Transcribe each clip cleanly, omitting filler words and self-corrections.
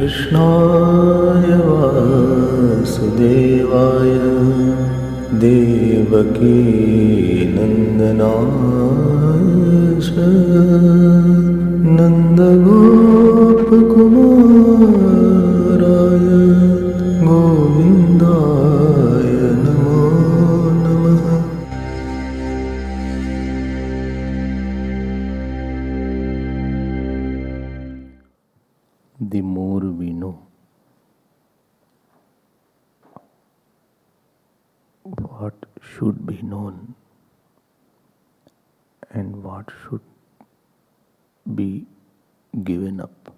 कृष्णाय वासुदेवाय देवकी नन्दनाय च नन्दगोपकुमाराय गोविन्दाय नमो नमः। The more we know what should be known and what should be given up,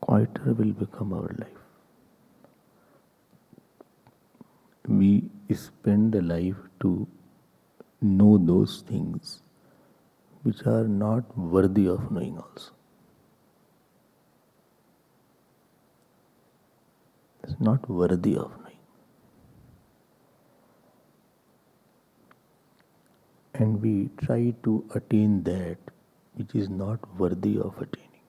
quieter will become our life. We spend a life to know those things which are not worthy of knowing also. It's not worthy of knowing. And we try to attain that which is not worthy of attaining.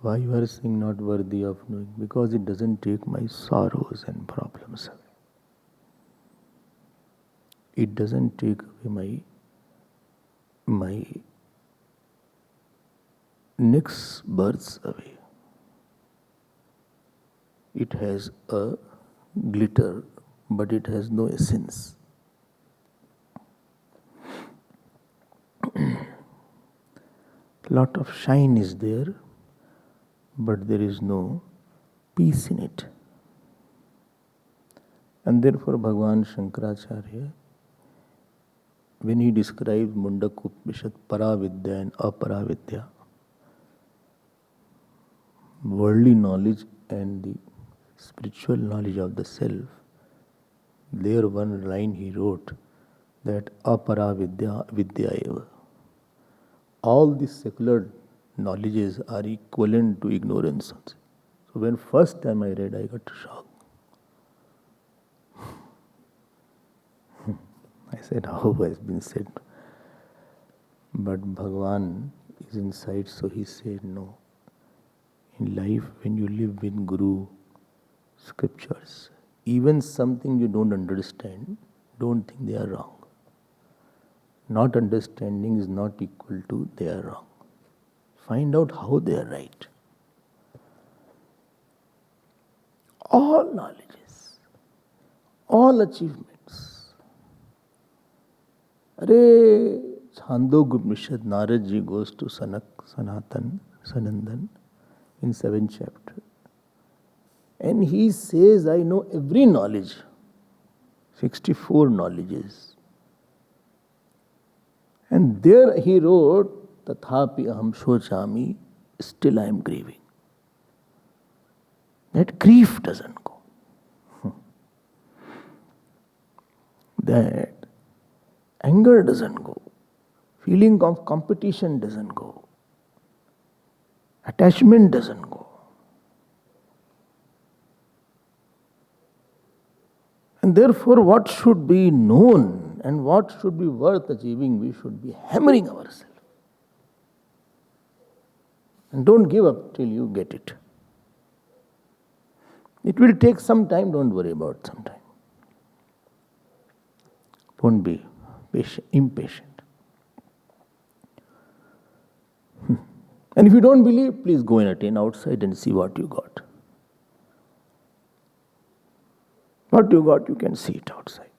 Why you are saying not worthy of knowing? Because it doesn't take my sorrows and problems away. It doesn't take away my next births away. It has a glitter, but it has no essence. Lot of shine is there, but there is no peace in it. And therefore Bhagavan Shankaracharya, when he describes Mundaka-upanishad, Paravidya and Aparavidya, worldly knowledge and the spiritual knowledge of the self, there one line he wrote that Aparavidya vidya eva. All these secular knowledges are equivalent to ignorance. So when first time I read, I got shocked. I said, how has been said? But Bhagavan is inside, so he said, no. In life, when you live with Guru, scriptures, even something you don't understand, don't think they are wrong. Not understanding is not equal to they are wrong. Find out how they are right. All knowledges, all achievements. Chandogya Narad Ji goes to Sanandan in 7th chapter. And he says, I know every knowledge, 64 knowledges. And there he wrote, Tathapi aham shochami, still I am grieving. That grief doesn't go. That anger doesn't go. Feeling of competition doesn't go. Attachment doesn't go. And therefore, what should be known and what should be worth achieving, we should be hammering ourselves. And don't give up till you get it. It will take some time, don't worry about some time. Don't be impatient. And if you don't believe, please go and attain outside and see what you got. What you got, you can see it outside.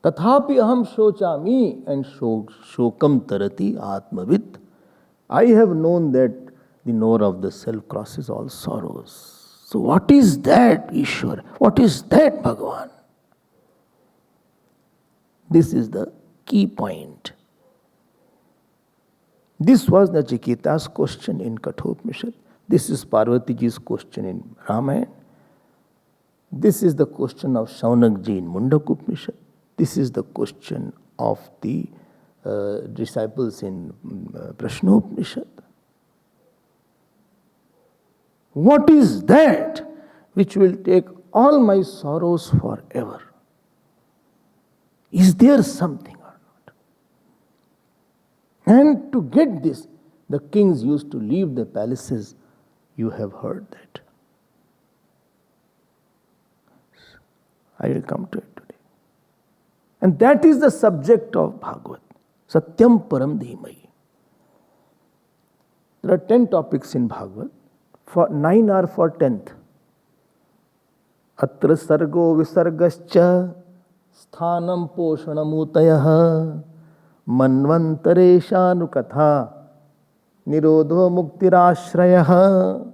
Tathapi aham shochami and shokam tarati atmavit. I have known that the knower of the self crosses all sorrows. So what is that, Ishwar? What is that, Bhagavan? This is the key point. This was Nachiketa's question in Kathopanishad. This is Parvatiji's question in Ramayana. This is the question of Shaunakji in Mundaka-upanishad. This is the question of the disciples in Prashnopanishad. What is that which will take all my sorrows forever? Is there something or not? And to get this, the kings used to leave the palaces. You have heard that. I will come to it today. And that is the subject of Bhagavat. Satyam Param Dhimai. There are 10 topics in Bhagavat. 9 are for 10th. Atra sargo visargascha sthanam poshanamutayah manvantareshanu nirodho muktirashrayah.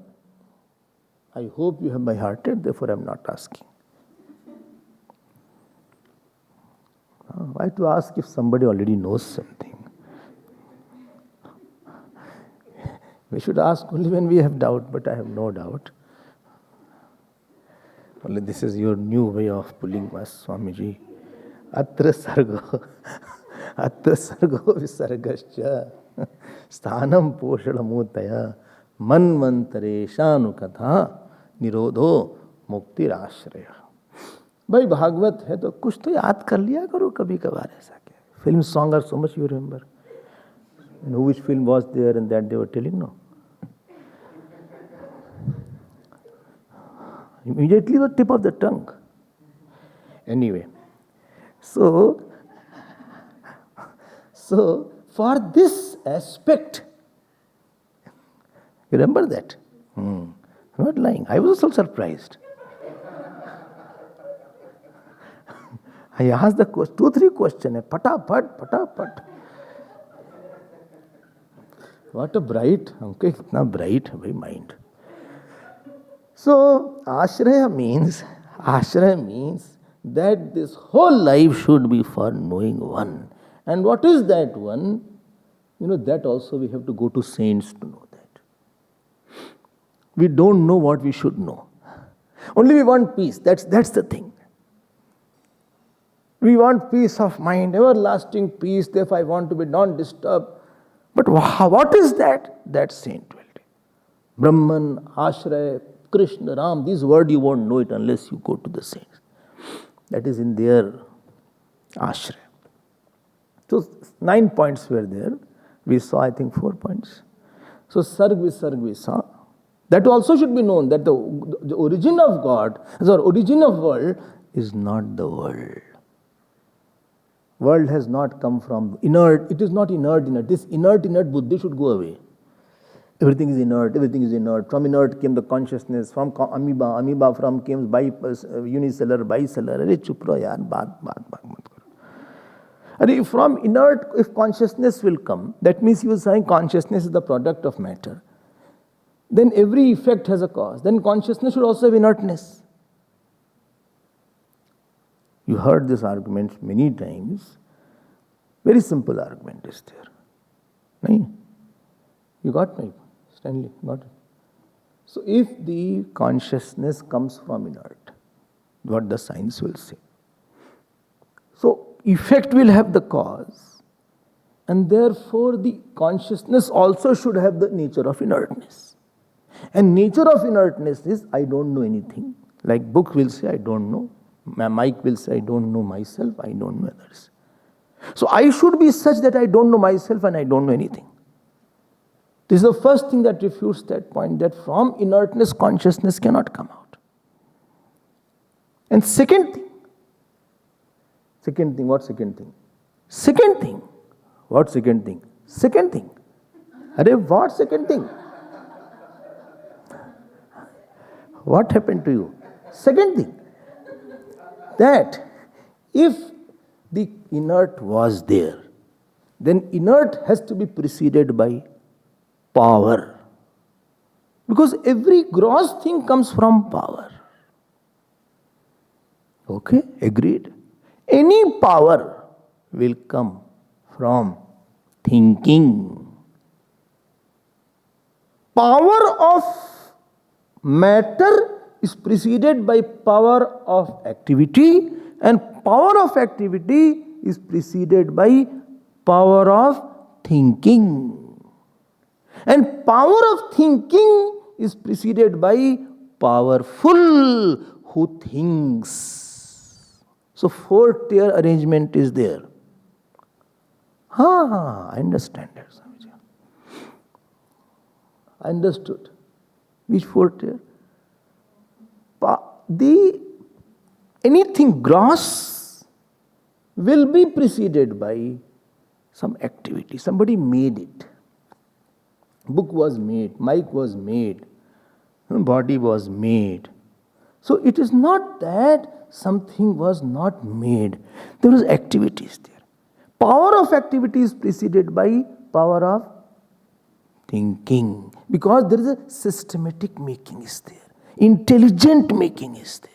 I hope you have by hearted, therefore I am not asking. Why to ask if somebody already knows something? We should ask only when we have doubt, but I have no doubt. Only this is your new way of pulling us, Swamiji. Atra sargo visargascha sthanam poshanamutaya manvantareshanu nirodho muktirashraya. भाई भागवत है तो कुछ तो याद कर लिया करो कभी कभार ऐसा क्या. Film song are so much you remember. You know which film was there and that they were telling, no? Immediately the tip of the tongue. Anyway, so for this aspect, you remember that? I'm not lying. I was also surprised. I asked the question, 2-3 questions. Patapat. What a bright, okay, kitna bright, bhai mind. So, ashraya means that this whole life should be for knowing one. And what is that one? That also we have to go to saints to know that. We don't know what we should know. Only we want peace. That's the thing. We want peace of mind, everlasting peace. Therefore, I want to be non-disturbed. But what is that? That saint will do. Brahman, Ashraya, Krishna, Ram, these words you won't know it unless you go to the saints. That is in their Ashraya. So 9 points were there. We saw, I think, 4 points. So Sarg we saw. That also should be known that the origin of God, or origin of world, is not the world. World has not come from inert. It is not inert. This inert buddhi should go away. Everything is inert. From inert came the consciousness. From amoeba from came unicellular, bicellular. Arey chup raho yaar, baat mat karo. Arey from inert, if consciousness will come, that means you are saying consciousness is the product of matter. Then every effect has a cause. Then consciousness should also have inertness. You heard this argument many times. Very simple argument is there. Nahin? You got me, Stanley? Got it? So if the consciousness comes from inert, what the science will say. So effect will have the cause, and therefore the consciousness also should have the nature of inertness. And nature of inertness is I don't know anything. Like book will say I don't know. Mike will say, I don't know myself, I don't know others. So I should be such that I don't know myself and I don't know anything. This is the first thing that refutes that point, that from inertness, consciousness cannot come out. And second thing, what second thing? What second thing? Arey, what second thing? What happened to you? Second thing. That if the inert was there, then inert has to be preceded by power. Because every gross thing comes from power. Okay, agreed? Any power will come from thinking. Power of matter is preceded by power of activity, and power of activity is preceded by power of thinking. And power of thinking is preceded by powerful who thinks. So 4-tier arrangement is there. I understand that, Swamiji. I understood. Which fourth tier? Anything gross will be preceded by some activity. Somebody made it. Book was made, mic was made, body was made. So it is not that something was not made. There was activities there. Power of activity is preceded by power of thinking. Because there is a systematic making is there. Intelligent making is there.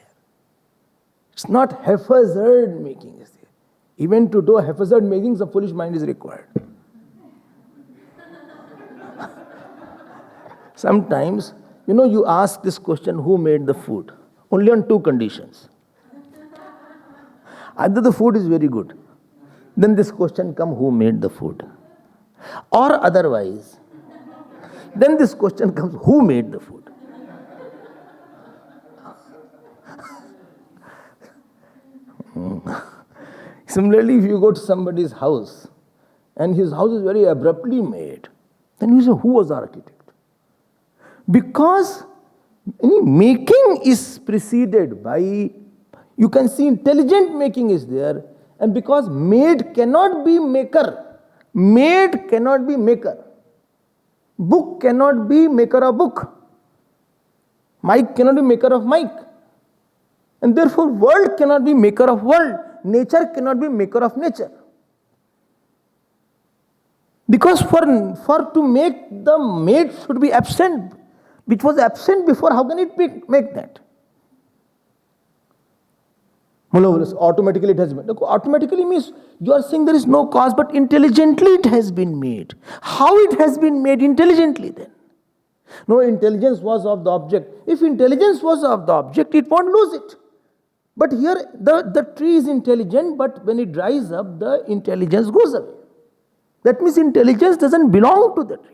It's not haphazard making is there. Even to do haphazard making, some foolish mind is required. Sometimes, you ask this question, who made the food? Only on two conditions. Either the food is very good, then this question comes, who made the food? Or otherwise, then this question comes, who made the food? Similarly, if you go to somebody's house and his house is very abruptly made, then you say, who was the architect? Because any making is preceded by, you can see intelligent making is there, and because made cannot be maker, made cannot be maker, book cannot be maker of book, mic cannot be maker of mic, and therefore world cannot be maker of world, nature cannot be maker of nature. Because for to make the made should be absent, which was absent before, how can it make that? Automatically it has been. Automatically means you are saying there is no cause, but intelligently it has been made. How it has been made intelligently then? No, intelligence was of the object. If intelligence was of the object, it won't lose it. But here the tree is intelligent, but when it dries up, the intelligence goes away. That means intelligence doesn't belong to the tree.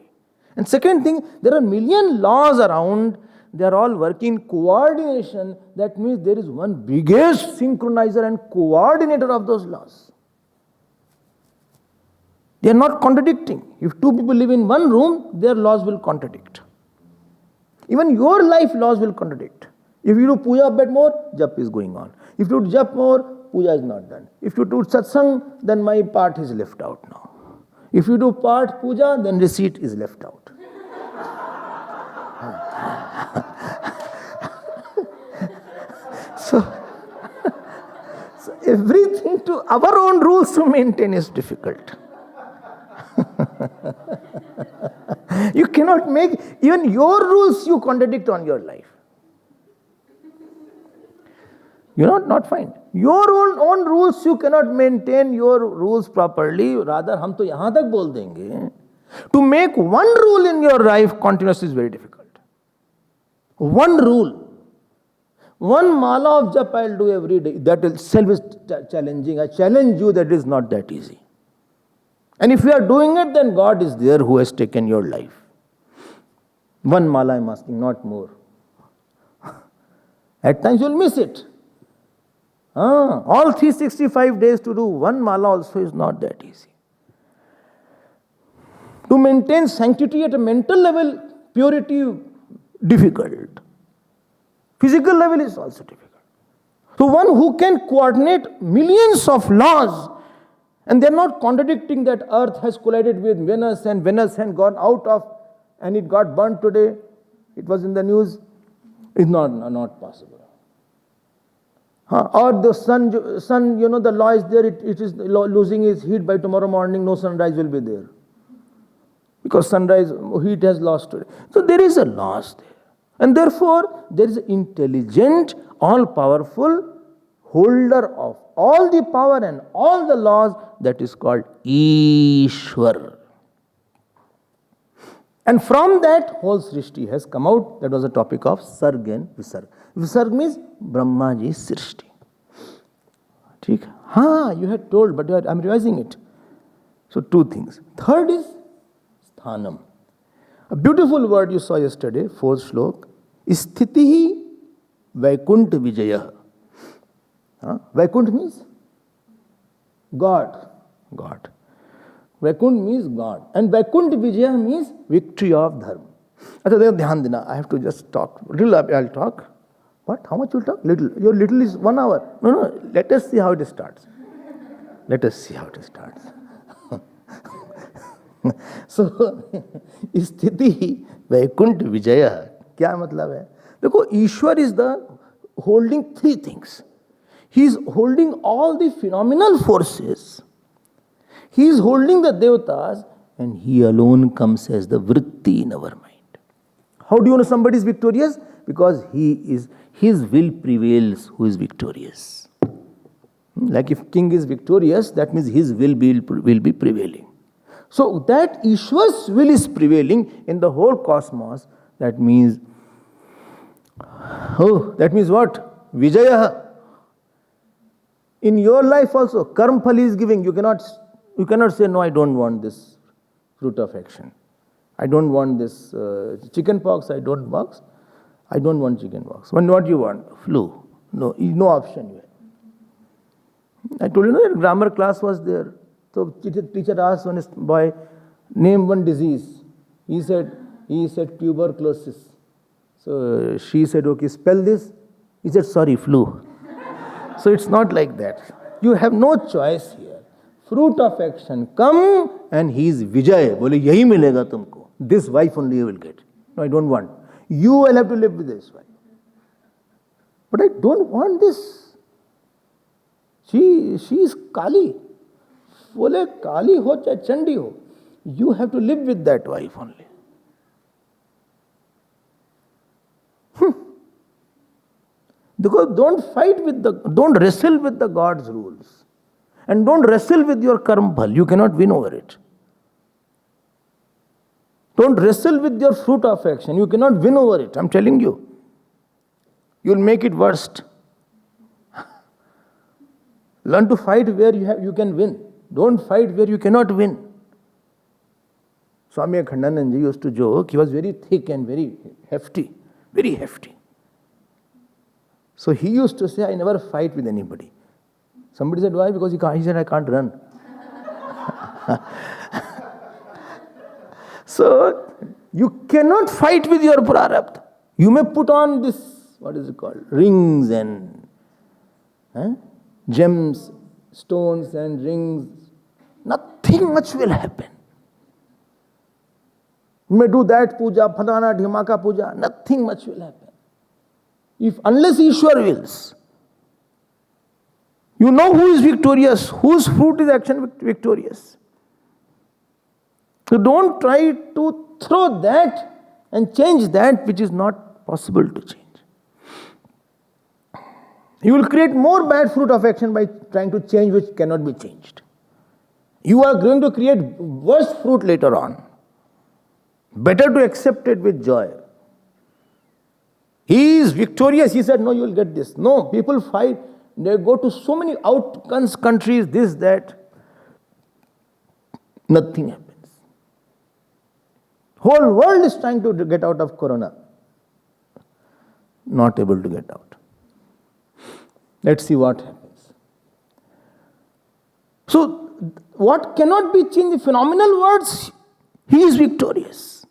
And second thing, there are million laws around, they are all working in coordination. That means there is one biggest synchronizer and coordinator of those laws. They are not contradicting. If two people live in one room, their laws will contradict. Even your life laws will contradict. If you do puja a bit more, jap is going on. If you do jap more, puja is not done. If you do satsang, then my part is left out now. If you do part puja, then receipt is left out. So everything to our own rules to maintain is difficult. You cannot make, even your rules you contradict on your life. You not fine. Your own rules you cannot maintain your rules properly. Rather, हम तो यहाँ तक बोल देंगे. To make one rule in your life continuous is very difficult. One rule. One mala of jap I'll do every day. That itself is challenging. I challenge you that it is not that easy. And if you are doing it, then God is there who has taken your life. One mala I'm asking, not more. At times you'll miss it. All 365 days to do one mala also is not that easy. To maintain sanctity at a mental level, purity, difficult. Physical level is also difficult. So one who can coordinate millions of laws, and they are not contradicting that Earth has collided with Venus and Venus has gone out of, and it got burnt today, it was in the news, is not possible. Or the sun, the law is there, it is losing its heat by tomorrow morning, no sunrise will be there. Because sunrise, heat has lost today. So there is a loss there. And therefore, there is an intelligent, all-powerful holder of all the power and all the laws that is called Ishwar. And from that, whole Srishti has come out. That was the topic of Sarg and Visarg. Visarg means Brahmaji's Srishti. You had told, but I am revising it. So two things. Third is Sthanam. A beautiful word you saw yesterday, fourth shlok. Sthitihi Vaikunt Vijaya. Vaikunt means God. Vaikunt means God. And Vaikunt Vijaya means victory of Dharma. Achha, dhyan dena. I have to just talk. Little I'll talk. What? How much you'll talk? Little. Your little is 1 hour. No. Let us see how it starts. Let us see how it starts. So, स्थिति वैकुंठ विजय क्या मतलब है? देखो, ईश्वर is the holding 3 things. He is holding all the phenomenal forces. He is holding the devatas, and he alone comes as the vritti in our mind. How do you know somebody is victorious? Because his will prevails who is victorious. Like if king is victorious, that means his will be prevailing. So that Ishwar's will is prevailing in the whole cosmos. That means what? Vijaya. In your life also, karma phal is giving. You cannot say, no, I don't want this fruit of action. I don't want this chicken pox. I don't want chicken pox. What you want? Flu. No option here. I told you, that grammar class was there. So teacher asked one boy, name one disease. He said tuberculosis. So she said, okay, spell this. He said, sorry, flu. So it's not like that. You have no choice here. Fruit of action, come, and he is Vijay. Bole, yahi milega tumko. This wife only you will get. No, I don't want. You will have to live with this wife. But I don't want this. She is Kali. Bole, Kali ho chahe Chandi ho. You have to live with that wife only. Because don't wrestle with the God's rules. And don't wrestle with your karma phal. You cannot win over it. Don't wrestle with your fruit of action. You cannot win over it. I'm telling you. You'll make it worst. Learn to fight where you can win. Don't fight where you cannot win. Swami Abhedananda used to joke, he was very thick and very hefty. Very hefty. So he used to say, I never fight with anybody. Somebody said, why? Because he said, I can't run. So, you cannot fight with your prarabdha. You may put on this, what is it called? Rings and gems, stones and rings. Nothing much will happen. You may do that puja, phalana, dhimaka puja. Nothing much will happen. Unless Ishwar wills. You know who is victorious, whose fruit is action victorious. So don't try to throw that and change that which is not possible to change. You will create more bad fruit of action by trying to change which cannot be changed. You are going to create worse fruit later on. Better to accept it with joy. He is victorious. He said, no, you will get this. No, people fight. They go to so many out countries, this, that. Nothing happens. Whole world is trying to get out of corona. Not able to get out. Let's see what happens. So, what cannot be changed? The phenomenal words, he is victorious.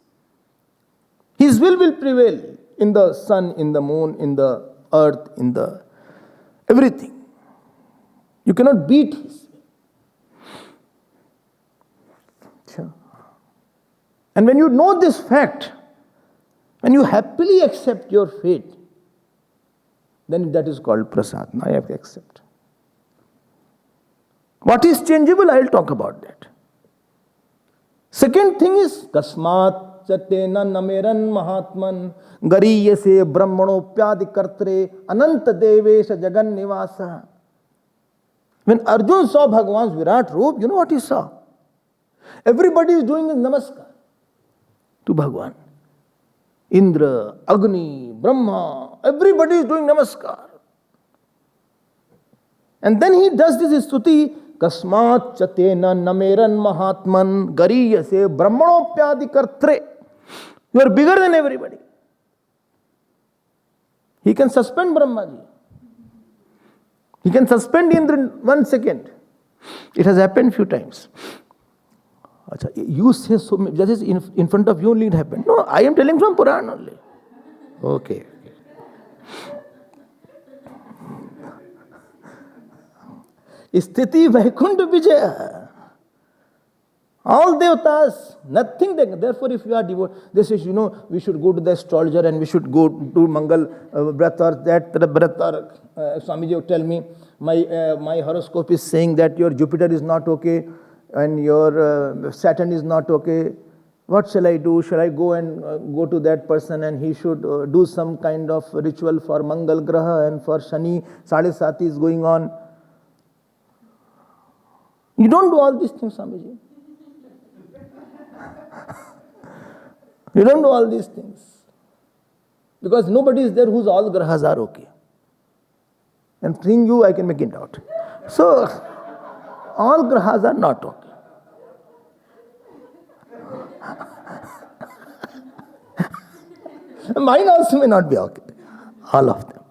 His will prevail in the sun, in the moon, in the earth, in the everything. You cannot beat his will. And when you know this fact, when you happily accept your fate, then that is called prasad. I have to accept. What is changeable? I will talk about that. Second thing is kasmat chatena nameran mahatman gariyase brahmanopyadi kartre ananta devesha jagan nivasa. When Arjun saw Bhagavan's Virat Roop, you know what he saw? Everybody is doing his namaskar to Bhagavan. Indra, Agni, Brahma, everybody is doing namaskar. And then he does this stuti, kasmat chatena nameran mahatman gariyase brahmanopyadi kartre. You are bigger than everybody. He can suspend Brahmaji. He can suspend Indra in 1 second. It has happened few times. Acha, you say so, that is in front of you only it happened. No, I am telling from Puran only. Okay. Sthiti Vaikunth Vijaya. All devatas, nothing. Therefore, if you are devoted, this is, we should go to the astrologer and we should go to Mangal Brat or that Brat or Swamiji would tell me, my horoscope is saying that your Jupiter is not okay and your Saturn is not okay. What shall I do? Shall I go and go to that person and he should do some kind of ritual for Mangal Graha and for Shani? Sadhe Sati is going on. You don't do all these things, Swamiji. You don't do all these things. Because nobody is there whose all grahas are okay. And seeing you, I can make it out. So, all grahas are not okay. Mine also may not be okay. All of them.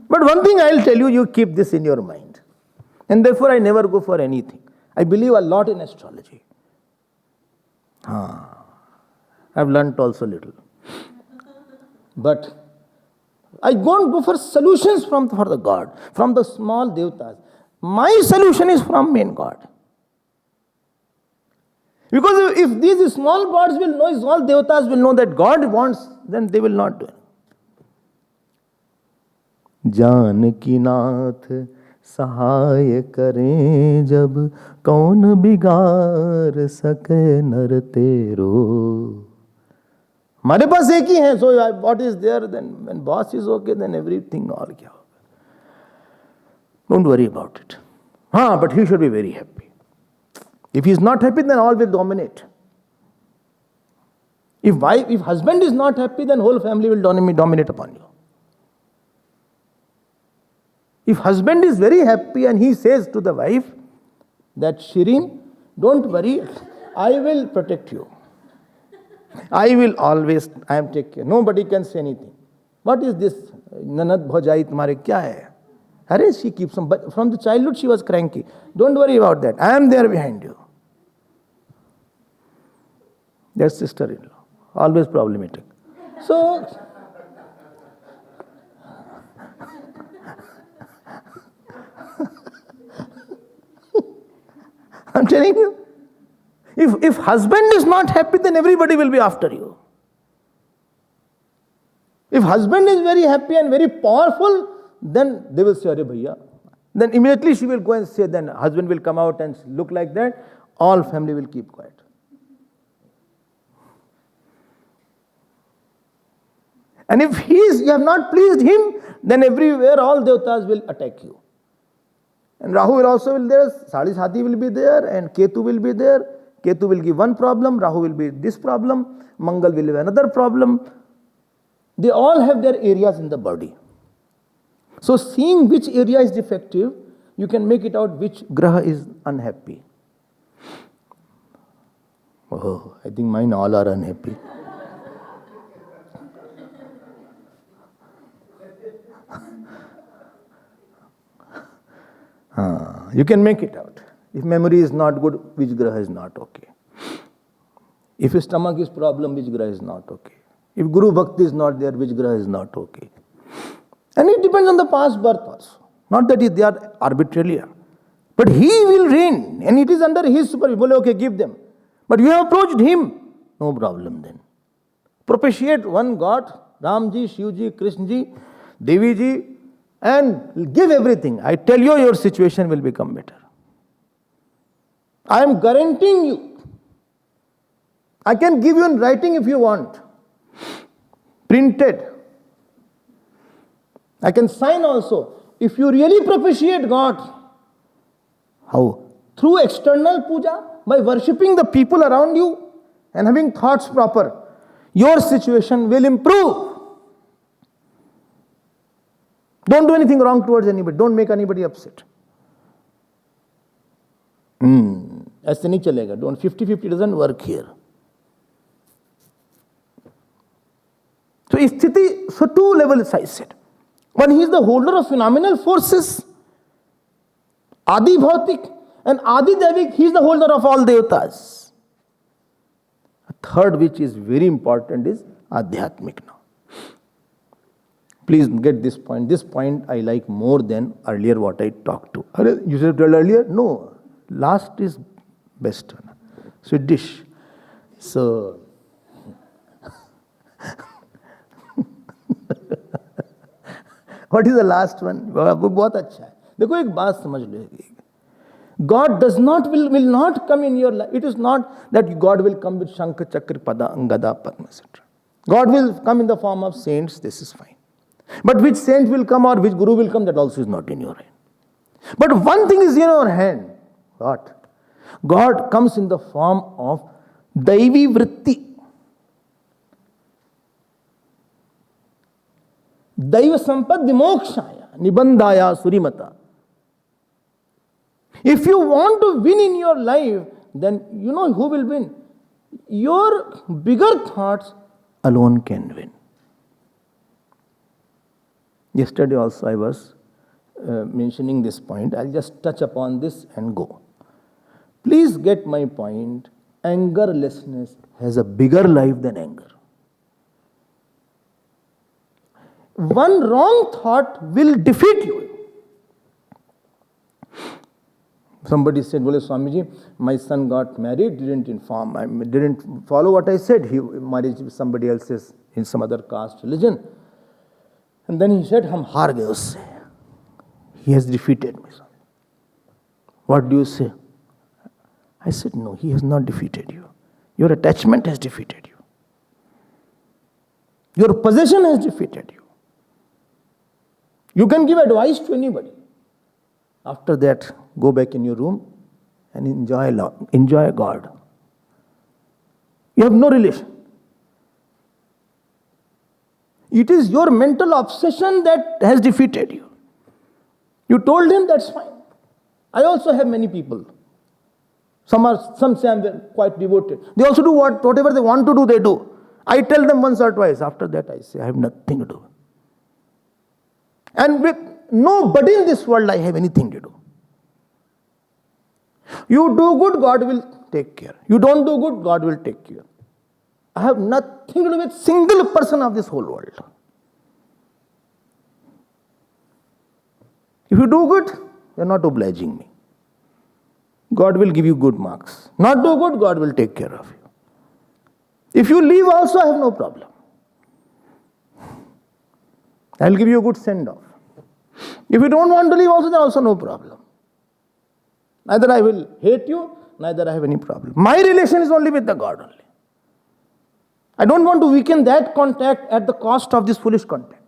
But one thing I will tell you, you keep this in your mind. And therefore I never go for anything. I believe a lot in astrology. I've learnt also little. But I don't go for solutions for the God, from the small devatas. My solution is from main God. Because if these small gods will know, small devatas will know that God wants, then they will not do it. Janaki Nath सहाय करें जब कौन बिगाड़ सके नर तेरो. हमारे पास एक ही है. So what is there, then when boss is okay, then everything all क्या होगा. Don't worry about it. But he should be very happy. If he is not happy, then all will dominate. If husband is not happy, then whole family will dominate upon you. If husband is very happy and he says to the wife that, Shirin, don't worry, I will protect you. I am take care. Nobody can say anything. What is this? Nanad bhojai tumhare kya hai? Hare, she keeps on, but from the childhood she was cranky. Don't worry about that. I am there behind you. That's sister-in-law. Always problematic. So, I'm telling you, if husband is not happy, then everybody will be after you. If husband is very happy and very powerful, then they will say, Arey bhaiya. Then immediately she will go and say, then husband will come out and look like that. All family will keep quiet. And if you have not pleased him, then everywhere all devatas will attack you. And Rahu will also be there, Sadhi Sati will be there, and Ketu will be there. Ketu will give one problem, Rahu will be this problem, Mangal will have another problem. They all have their areas in the body. So seeing which area is defective, you can make it out which graha is unhappy. Oh, I think mine all are unhappy. You can make it out. If memory is not good, which graha is not okay. If your stomach is problem, which graha is not okay. If Guru Bhakti is not there, which graha is not okay. And it depends on the past birth also. Not that they are arbitrarily. But he will reign and it is under his supervision. Okay, give them. But you have approached him. No problem then. Propitiate one God, Ramji, Shivji, Krishnaji, Deviji, and give everything. I tell you, your situation will become better. I am guaranteeing you. I can give you in writing if you want. Printed. I can sign also. If you really propitiate God. How? Through external puja, by worshipping the people around you and having thoughts proper, your situation will improve. Don't do anything wrong towards anybody. Don't make anybody upset. ऐसे नहीं चलेगा. Don't 50-50 doesn't work here. So sthiti, so two levels I said. One, he is the holder of phenomenal forces. Adi Bhautik and Adi Devik, he is the holder of all devatas. Third, which is very important, is Adhyatmik now. Please get this point. This point I like more than earlier what I talked to. You said earlier? No. Last is best. Swedish. So, what is the last one? बहुत अच्छा है. देखो एक बात समझ लो. God will not come in your life. It is not that God will come with Shankha, Chakra, Pada, Gada, Padma, etc. God will come in the form of saints. This is fine. But which saint will come or which guru will come, that also is not in your hand. But one thing is in your hand. What? God comes in the form of Daivi Vritti. Daiva Sampad Vimokshaya Nibandhaya Surimata. If you want to win in your life, then you know who will win. Your bigger thoughts alone can win. Yesterday also I was mentioning this point. I'll just touch upon this and go. Please get my point. Angerlessness has a bigger life than anger. One wrong thought will defeat you. Somebody said, "Well, Swamiji, my son got married, didn't follow what I said. He married with somebody else's in some other caste religion. And then he said, Hum haar gaye usse. He has defeated me. What do you say?" I said, "No, he has not defeated you. Your attachment has defeated you. Your possession has defeated you. You can give advice to anybody. After that, go back in your room and enjoy God. You have no relation. It is your mental obsession that has defeated you. You told him, that's fine. I also have many people. Some say I'm quite devoted. They also do whatever they want to do, they do. I tell them once or twice. After that, I say, I have nothing to do. And with nobody in this world, I have anything to do. You do good, God will take care. You don't do good, God will take care. I have nothing to do with single person of this whole world. If you do good, you are not obliging me. God will give you good marks. Not do good, God will take care of you. If you leave also, I have no problem. I will give you a good send-off. If you don't want to leave also, then also no problem. Neither I will hate you, neither I have any problem. My relation is only with the God only. I don't want to weaken that contact at the cost of this foolish contact.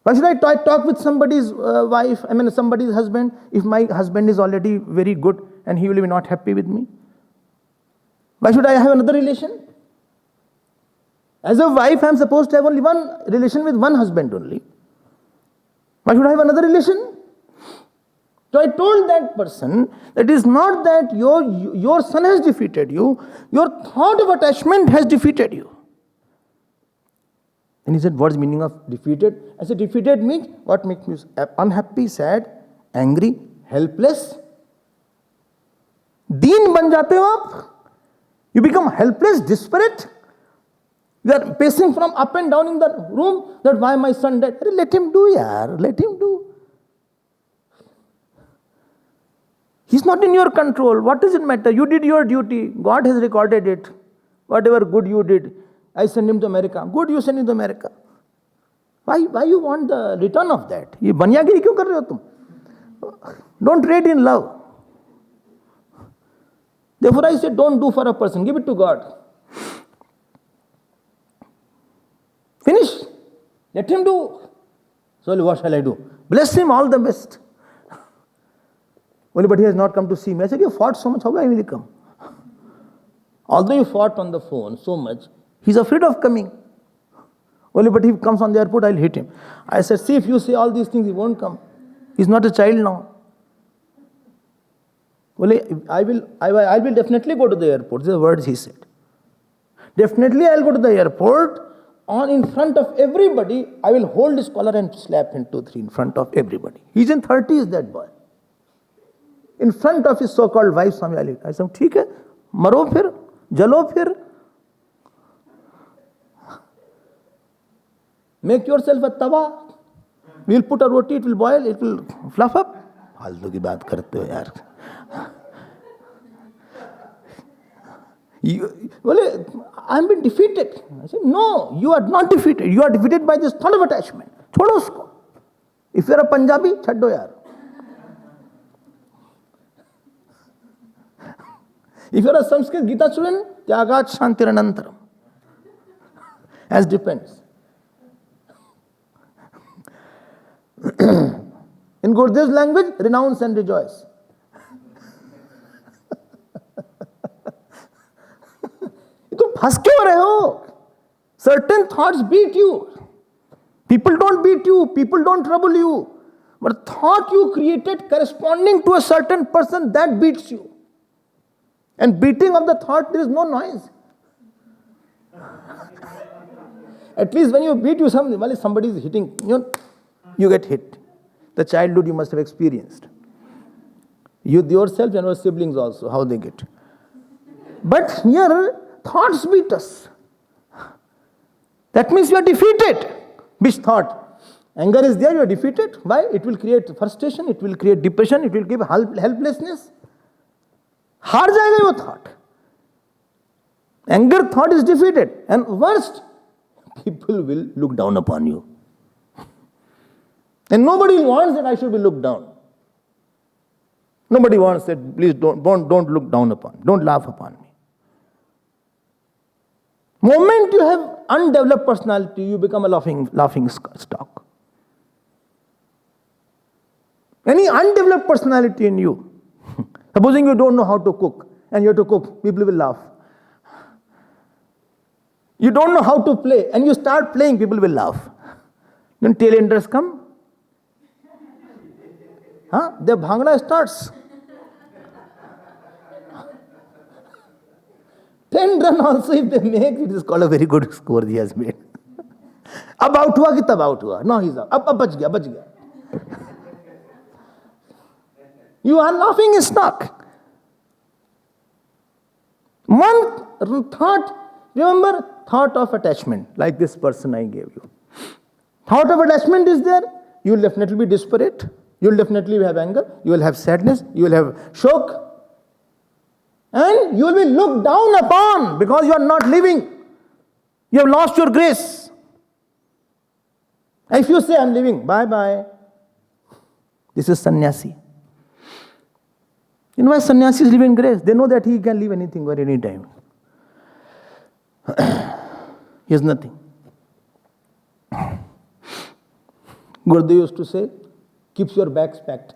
Why should I talk with somebody's wife, somebody's husband, if my husband is already very good and he will be not happy with me? Why should I have another relation? As a wife, I am supposed to have only one relation with one husband only. Why should I have another relation? So I told that person that it is not that your son has defeated you, your thought of attachment has defeated you. And he said, what's the meaning of defeated? I said, defeated means what makes me unhappy, sad, angry, helpless. Deen ban jate ho aap. You become helpless, desperate. You are pacing from up and down in the room that why my son died. Let him do, yaar. Let him do. He's not in your control. What does it matter? You did your duty. God has recorded it. Whatever good you did. I send him to America. Good, you send him to America. Why you want the return of that? Ye banyagiri kyun kar rahe ho tum? Don't trade in love. Therefore I said, don't do for a person. Give it to God. Finish. Let him do. So what shall I do? Bless him, all the best. Only but he has not come to see me. I said, you fought so much, how will he come? Although you fought on the phone so much, he's afraid of coming. Only but he comes on the airport, I'll hit him. I said, see, if you say all these things, he won't come. He's not a child now. Only I will definitely go to the airport. These are the words he said. Definitely I'll go to the airport. In front of everybody, I will hold his collar and slap him 2, 3 in front of everybody. He's in 30s, that boy. in front of his so-called wife, Swami Ali. I said, ठीक है, मरो फिर, जलो फिर. Make yourself a tawa. We will put a roti, it will boil, it will fluff up. फालतू की बात करते हो यार. Well, I am been defeated. I said, no, you are not defeated. You are defeated by this thought of attachment. छोड़ो उसको. If you are a Punjabi, छड्डो यार. If you are a Sanskrit Gita student, त्यागात शांतिरनंतरम. As depends. In Gurudev's language, renounce and rejoice. तुम फंस क्यों रहे हो? Certain thoughts beat you. People don't beat you, people don't trouble you. But thought you created corresponding to a certain person, that beats you. And beating of the thought, there is no noise. At least when you beat you, somebody is hitting, you get hit. The childhood you must have experienced. You yourself and your siblings also, how they get. But here, thoughts beat us. That means you are defeated. Which thought? Anger is there, you are defeated. Why? It will create frustration, it will create depression, it will give helplessness. हार जाएगा वो thought. Anger thought is defeated. And worst, people will look down upon you. And nobody wants that I should be looked down. Nobody wants that, please don't look down upon, don't laugh upon me. Moment you have undeveloped personality, you become a laughing stock. Any undeveloped personality in you, supposing you don't know how to cook, and you have to cook, people will laugh. You don't know how to play, and you start playing, people will laugh. Then tailenders come. Their bhangra starts. 10 run also if they make, it is called a very good score he has made. Ab out hua ki tab out hua. No, he's out. Ab bach gaya. You are laughing stock. One thought, remember, thought of attachment, like this person I gave you. Thought of attachment is there, you will definitely be desperate, you will definitely have anger, you will have sadness, you will have shock, and you will be looked down upon because you are not living. You have lost your grace. If you say, I am living, bye-bye. This is sannyasi. You know why sannyasis live in grace? They know that he can leave anything or any time. He has nothing. Gurudev used to say, keep your bags packed.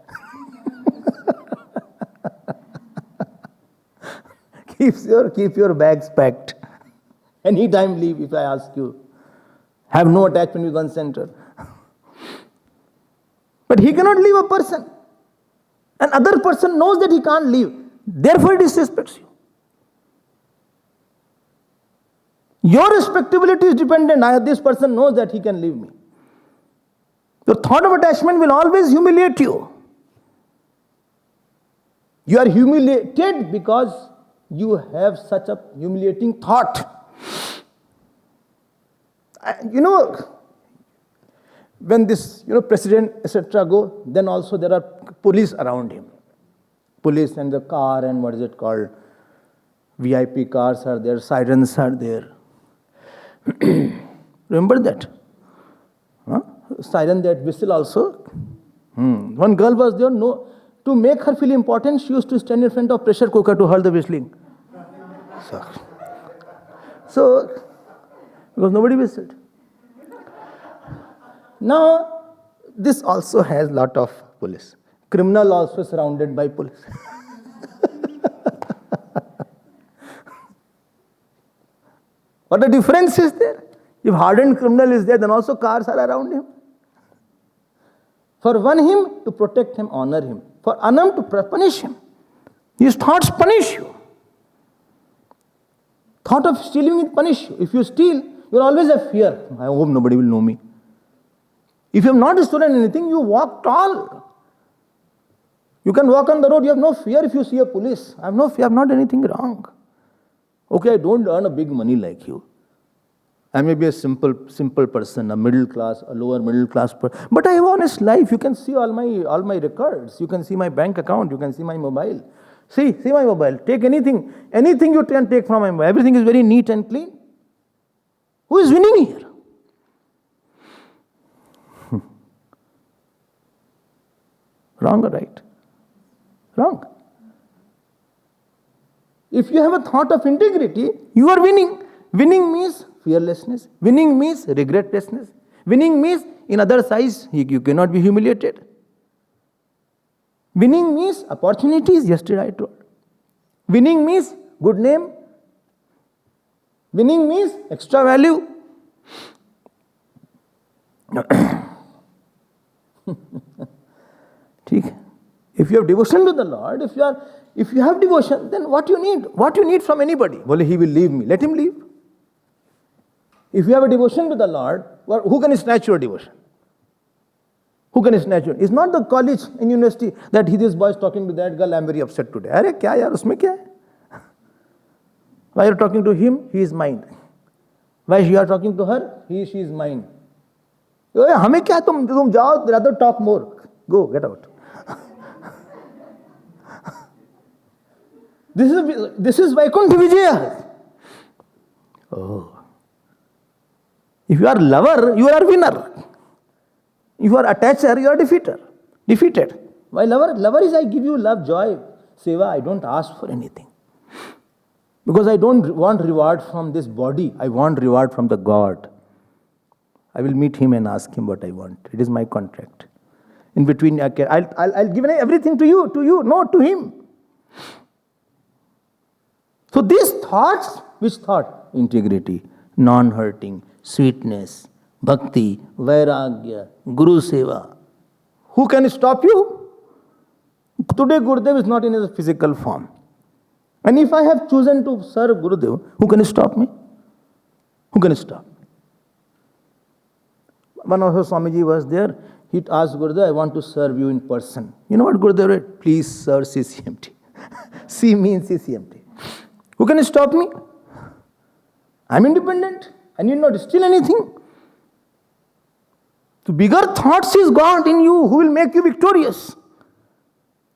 Keep your bags packed. Anytime leave if I ask you. Have no attachment with one center. But he cannot leave a person. Another person knows that he can't leave. Therefore he disrespects you. Your respectability is dependent. This person knows that he can leave me. The thought of attachment will always humiliate you. You are humiliated because you have such a humiliating thought. When this, president, etc. go, then also there are police around him. Police and the car and what is it called? VIP cars are there, sirens are there. Remember that? Siren, that whistle also. One girl was there, to make her feel important, she used to stand in front of pressure cooker to hear the whistling. So because nobody whistled. Now, this also has lot of police. Criminal also surrounded by police. What a difference is there? If hardened criminal is there, then also cars are around him. For one him, to protect him, honor him. For anam, to punish him. His thoughts punish you. Thought of stealing will punish you. If you steal, you will always have fear. I hope nobody will know me. If you have not stolen anything, you walk tall. You can walk on the road, you have no fear if you see a police. I have no fear, I have not done anything wrong. Okay, I don't earn a big money like you. I may be a simple person, a middle class, a lower middle class person, but I have honest life. You can see all my records. You can see my bank account. You can see my mobile. See my mobile. Take anything you can take from my mobile. Everything is very neat and clean. Who is winning here? Wrong or right? Wrong. If you have a thought of integrity, you are winning. Winning means fearlessness. Winning means regretlessness. Winning means in other eyes, you cannot be humiliated. Winning means opportunities, yesterday I told. Winning means good name. Winning means extra value. If you have devotion to the Lord, if you have devotion, then what you need? What you need from anybody? Well, he will leave me. Let him leave. If you have a devotion to the Lord, who can snatch your devotion? Who can snatch it? It's not the college and university that this boy is talking to that girl, I'm very upset today. Arey, kya yaar, usme kya hai? Why you are talking to him? He is mine. Why you are talking to her? She is mine. हमें क्या तुम जाओ, rather talk more. Go, get out. This is Vaikuntha Vijaya. Oh. If you are lover, you are winner. If you are attacher, you are defeated. Why lover? Lover is I give you love, joy, seva. I don't ask for anything. Because I don't want reward from this body. I want reward from the God. I will meet him and ask him what I want. It is my contract. In between, I'll give everything to you, no, to him. So these thoughts, which thought? Integrity, non-hurting, sweetness, bhakti, vairagya, guru seva. Who can stop you? Today Gurudev is not in his physical form. And if I have chosen to serve Gurudev, who can stop me? Who can stop? One of our Swamiji was there. He asked Gurudev, I want to serve you in person. You know what Gurudev said? Please serve CCMT. C means CCMT. Who can stop me? I'm independent. I need not steal anything. The bigger thoughts is God in you who will make you victorious.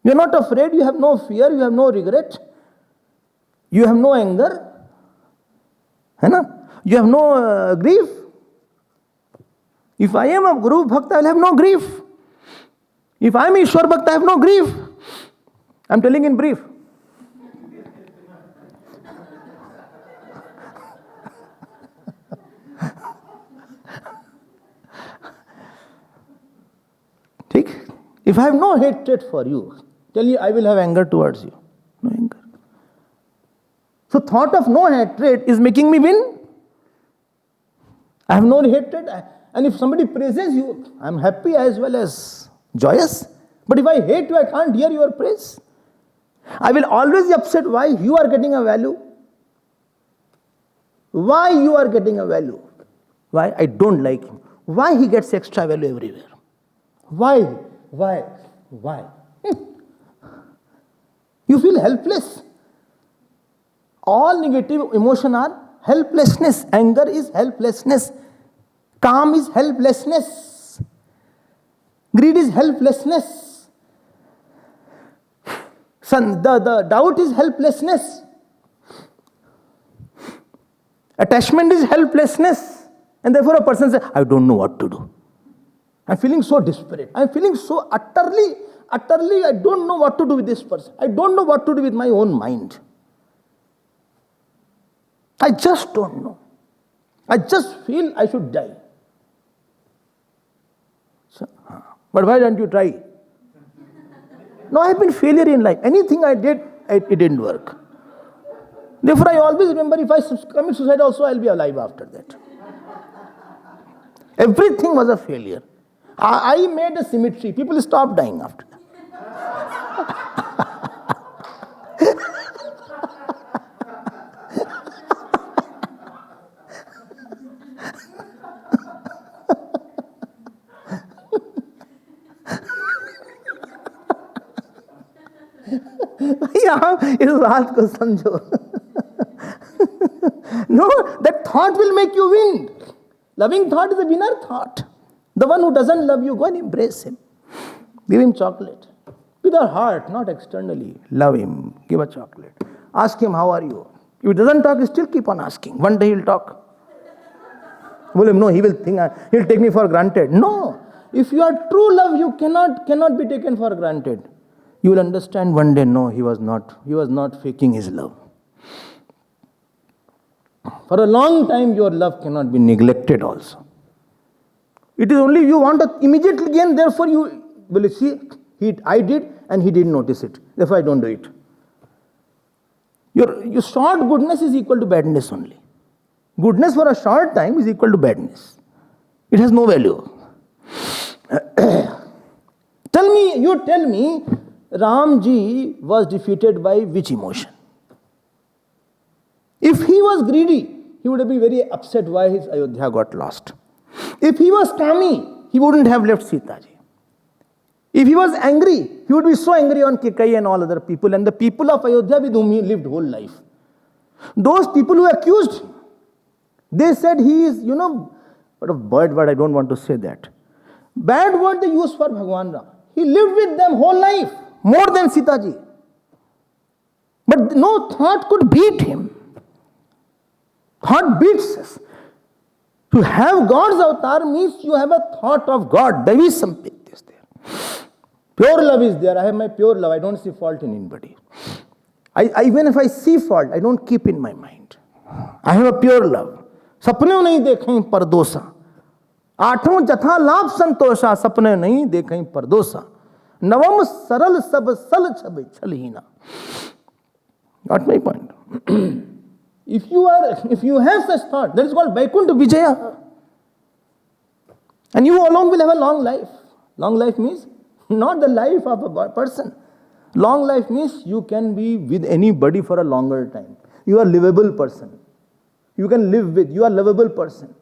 You are not afraid, you have no fear, you have no regret, you have no anger, you have no grief. If I am a Guru Bhakta, I will have no grief. If I am Ishwar Bhakta, I have no grief. I am telling in brief. If I have no hatred for you, tell you I will have anger towards you. No anger. So thought of no hatred is making me win. I have no hatred. And if somebody praises you, I am happy as well as joyous. But if I hate you, I can't hear your praise. I will always be upset why you are getting a value. Why you are getting a value. Why I don't like him. Why he gets extra value everywhere. Why? You feel helpless. All negative emotion are helplessness. Anger is helplessness. Calm is helplessness. Greed is helplessness. The doubt is helplessness. Attachment is helplessness. And therefore a person says, I don't know what to do. I'm feeling so desperate. I'm feeling so utterly, I don't know what to do with this person. I don't know what to do with my own mind. I just don't know. I just feel I should die. So, but why don't you try? No, I have been failure in life. Anything I did, it didn't work. Therefore, I always remember if I commit suicide also, I'll be alive after that. Everything was a failure. I made a cemetery. People stopped dying after that. यहाँ इस बात को समझो. No, that thought will make you win. Loving thought is a winner thought. The one who doesn't love you, go and embrace him. Give him chocolate. With our heart, not externally. Love him. Give a chocolate. Ask him, how are you? If he doesn't talk, you still keep on asking. One day he'll talk. Well, no, he will think, he'll take me for granted. No. If you are true love, you cannot be taken for granted. You will understand one day, no, he was not faking his love. For a long time, your love cannot be neglected also. It is only you want to immediately gain, therefore you will see, I did and he didn't notice it. Therefore I don't do it. Your short goodness is equal to badness only. Goodness for a short time is equal to badness. It has no value. Tell me, Ramji was defeated by which emotion? If he was greedy, he would have been very upset why his Ayodhya got lost. If he was kami, he wouldn't have left Sita ji. If he was angry, he would be so angry on Kekai and all other people and the people of Ayodhya with whom he lived whole life. Those people who accused him, they said he is, what a bad word, I don't want to say that. Bad word they use for Bhagwan Ram. He lived with them whole life, more than Sita ji. But no thought could beat him. Thought beats us. To have God's avatar means you have a thought of God. There is something is there. Pure love is there. I have my pure love. I don't see fault in anybody. Even if I see fault, I don't keep in my mind. I have a pure love. सपने नहीं देखें परदोसा. आठों जथा लाभ संतोषा. सपने नहीं देखें परदोसा. नवम सरल सब सल छब छलहीना. Got my point? If you have such thought, that is called Vaikuntha Vijaya. And you alone will have a long life. Long life means not the life of a person. Long life means you can be with anybody for a longer time. You are a livable person. You can live with. You are a lovable person.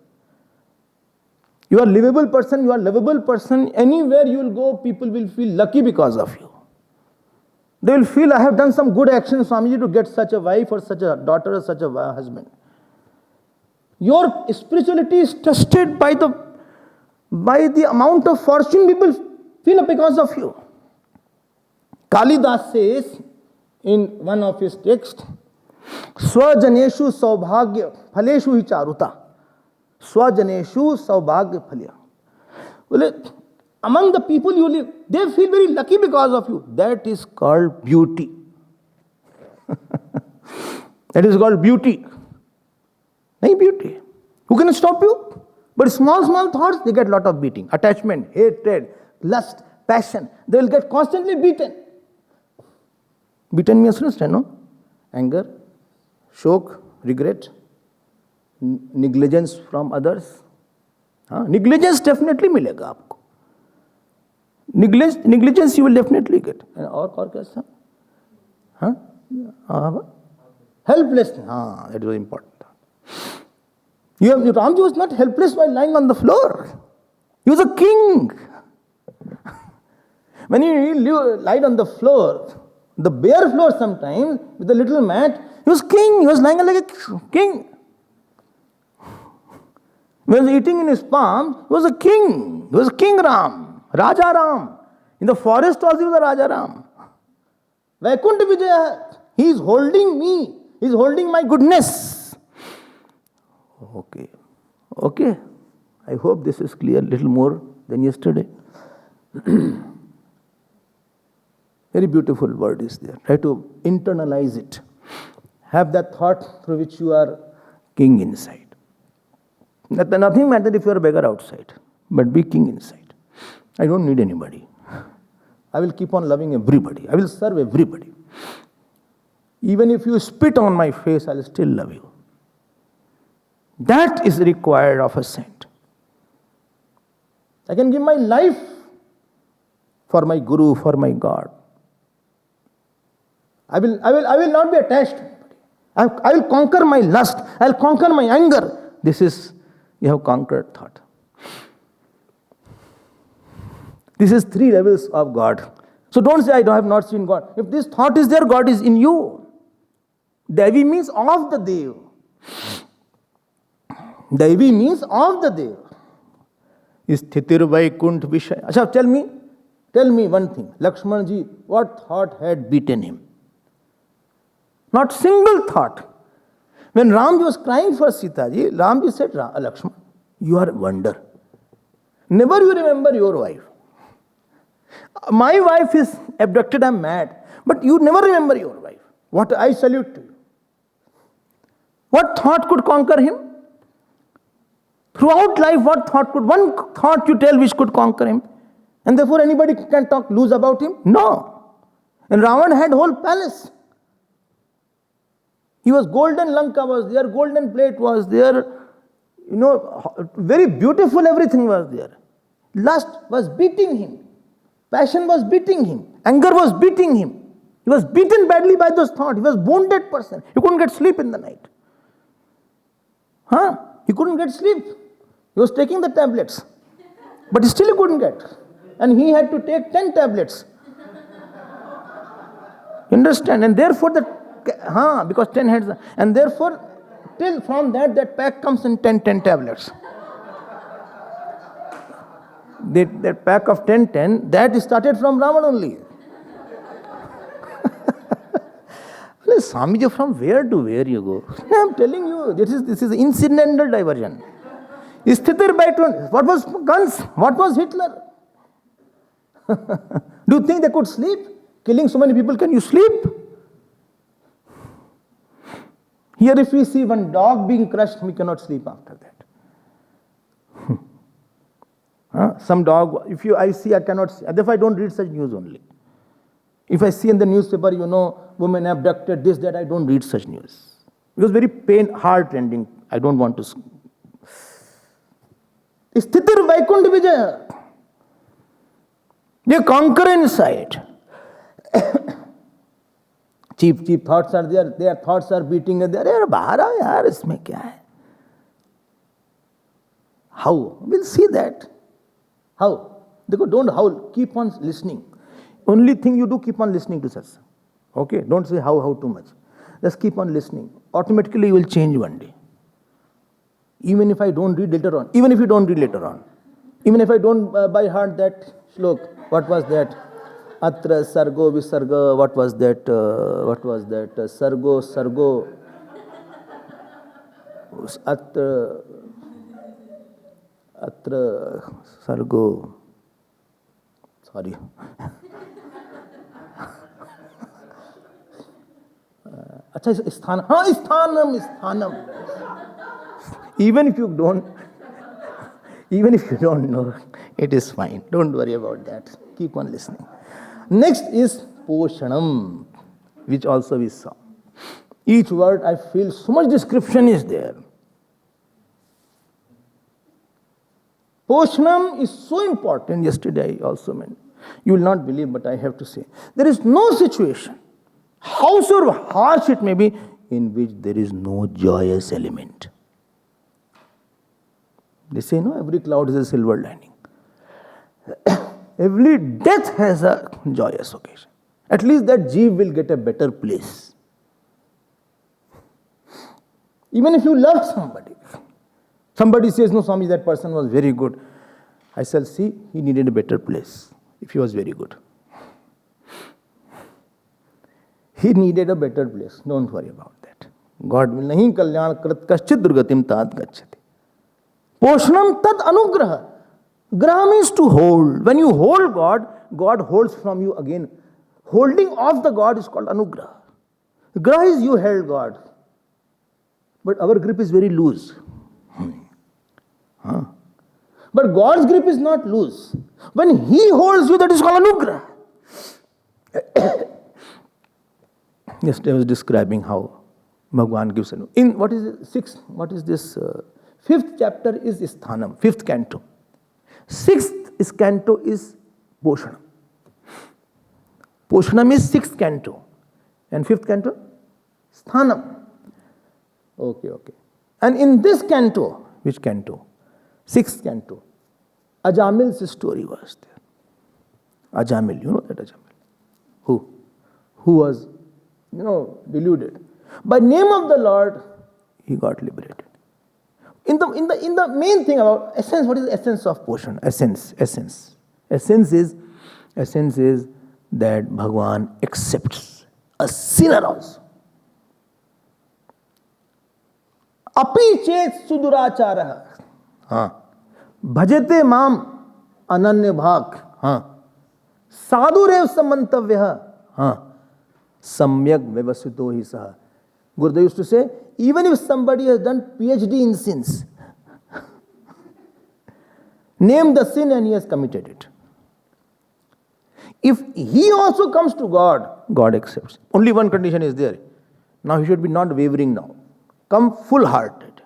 You are a livable person. You are a lovable person. Anywhere you will go, people will feel lucky because of you. They will feel, I have done some good action, Swamiji, to get such a wife or such a daughter or such a husband. Your spirituality is tested by the amount of fortune people feel because of you. Kalidas says in one of his texts, Swajaneshu saubhagya phaleshu hi charuta. Swajaneshu saubhagya phalya. Well, among the people you live, they feel very lucky because of you. That is called beauty. That is called beauty. Nahi beauty. Who can stop you? But small thoughts, they get a lot of beating. Attachment, hatred, lust, passion. They will get constantly beaten. Beaten means, understand, no? Anger, shock, regret, negligence from others. Negligence definitely milega aapko. Negligence you will definitely get. And और कैसा? Helpless. That is very important. Ramji was not helpless while lying on the floor. He was a king. When he lied on the floor, the bare floor sometimes, with a little mat, he was king. He was lying like a king. When he was eating in his palm, he was a king. He was King Ram, Raja Ram. In the forest also he was a Raja Ram. Vaikuntha Vijaya, he is holding me. He is holding my goodness. Okay. I hope this is clear, little more than yesterday. Very beautiful word is there. Try to internalize it. Have that thought through which you are king inside. Nothing matters if you are a beggar outside, but be king inside. I don't need anybody. I will keep on loving everybody. I will serve everybody. Even if you spit on my face, I will still love you. That is required of a saint. I can give my life for my Guru, for my God. I will not be attached to anybody. I will conquer my lust. I will conquer my anger. This is, you have conquered thought. This is 3 levels of God. So don't say, I have not seen God. If this thought is there, God is in you. Devi means of the Dev. Devi means of the Dev. Sthitir Vaikunt Vishay. Achha, tell me one thing. Lakshman ji, what thought had beaten him? Not single thought. When Ramji was crying for Sita ji, Ramji said, Lakshman, you are a wonder. Never you remember your wife. My wife is abducted, I am mad. But you never remember your wife. What I salute to you. What thought could conquer him? Throughout life, one thought you tell which could conquer him? And therefore anybody can talk loose about him? No. And Ravan had whole palace. He was golden Lanka was there, golden plate was there, very beautiful everything was there. Lust was beating him. Passion was beating him. Anger was beating him. He was beaten badly by those thoughts. He was a wounded person. He couldn't get sleep in the night. He couldn't get sleep. He was taking the tablets. But still he couldn't get. And he had to take 10 tablets. You understand? And therefore because 10 heads. And therefore, till from that pack comes in 10 tablets. That pack of 10, that started from Ravan only. Swamiji, from where to where you go? I am telling you, this is incidental diversion. Sthitir Vaikunt. What was guns? What was Hitler? Do you think they could sleep? Killing so many people, can you sleep? Here if we see one dog being crushed, we cannot sleep after that. Some dog, I cannot see. Therefore I don't read such news only. If I see in the newspaper, women abducted, this, that, I don't read such news. It was very heart-rending. I don't want to. Sthitir Vaikunt Vijaya. They conquer inside. Cheap thoughts are there. Their thoughts are beating. They are bahar aao yaar, isme kya hai? How? We'll see that. How? Don't howl. Keep on listening. Only thing you do, keep on listening to satsang. Okay? Don't say how too much. Just keep on listening. Automatically you will change one day. Even if I don't read later on. Even if you don't read later on. Even if I don't by heart that shlok. What was that? Atra sargo visarga. What was that? Sargo. Atra sargo. Sorry. Sthanam. Even if you don't know, it is fine. Don't worry about that. Keep on listening. Next is Poshanam, which also we saw. Each word, I feel so much description is there. Poshanam is so important. Yesterday I also meant. You will not believe, but I have to say. There is no situation, howsoever harsh it may be, in which there is no joyous element. They say, every cloud has a silver lining. Every death has a joyous occasion. At least that jeev will get a better place. Even if you love somebody. Somebody says, no, Swami, that person was very good. I shall see, he needed a better place if he was very good. He needed a better place. Don't worry about that. God will nahi kalyan krat kaschit durgatim tat gacchati. Poshanam tad anugraha. Graha means to hold. When you hold God, God holds from you again. Holding of the God is called anugraha. Graha is you held God. But our grip is very loose. But God's grip is not loose. When He holds you, that is called anugraha. Yesterday I was describing how Bhagavan gives anugraha. In what is it? Fifth chapter is Sthanam, fifth canto. Sixth canto is Poshanam. Poshanam is sixth canto. And fifth canto? Sthanam. Okay. And in this canto, which canto? Sixth canto. Ajamil's story was there. Ajamil, you know that Ajamil? Who? Who was, deluded. By name of the Lord, he got liberated. In the main thing about essence, what is the essence of portion? Essence. Essence is that Bhagavan accepts a sinner also. Api chet suduracharah. Bhajate mam ananya bhak. Sadhurev samantavya. Samyak vyavasito hi saha. Gurudev used to say, even if somebody has done PhD in sins, name the sin and he has committed it. If he also comes to God, God accepts. Only one condition is there. Now he should be not wavering now. Come full-hearted.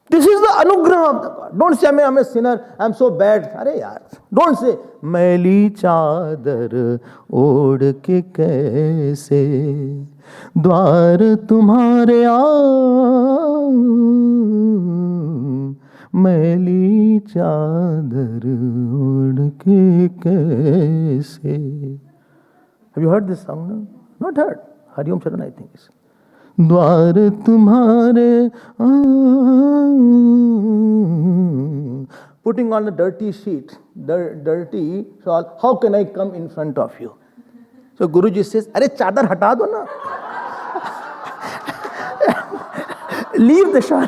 This is the anugrah of the God. Don't say, I'm a sinner, I'm so bad. Arey yaar. Don't say, Maili chadar od ke kaise dwar tumhare aao. Maili chadar od ke kaise. Have you heard this song? No? Not heard. Hari Om Charan, I think. द्वार तुम्हारे putting on a dirty sheet, dirty shawl, how can I come in front of you? So Guruji says, अरे चादर हटा दो ना. Leave the shawl.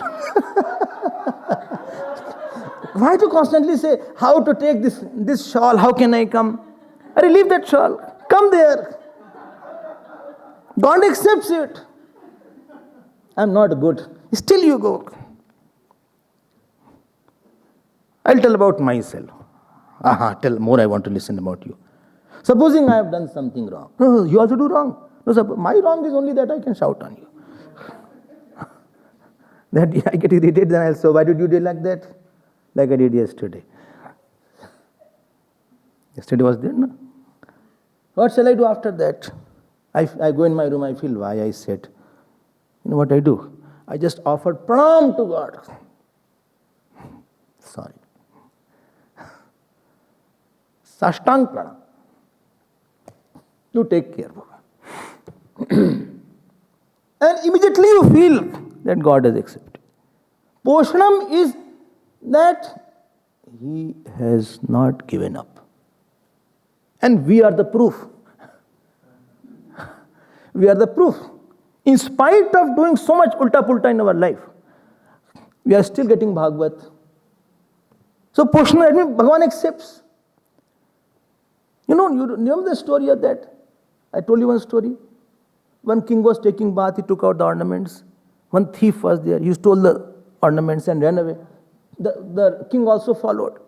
Why to constantly say, how to take this shawl, how can I come? अरे leave that shawl, come there. God accepts it. I'm not good. Still you go. I'll tell about myself. Tell more, I want to listen about you. Supposing I have done something wrong. No, you also do wrong. No, my wrong is only that I can shout on you. That I get irritated, then I'll say, why did you do like that? Like I did yesterday. Yesterday was there, no? What shall I do after that? I go in my room, I feel why I said. You know what I do? I just offered pranam to God. Sorry. Sashtang pranam. You take care, Baba. And immediately you feel that God has accepted. Poshanam is that he has not given up. And we are the proof. We are the proof. In spite of doing so much ulta-pulta in our life, we are still getting Bhagavat. So Poshanam, I mean, Bhagavan accepts. You remember the story of that? I told you one story. One king was taking bath, he took out the ornaments. One thief was there, he stole the ornaments and ran away. The king also followed.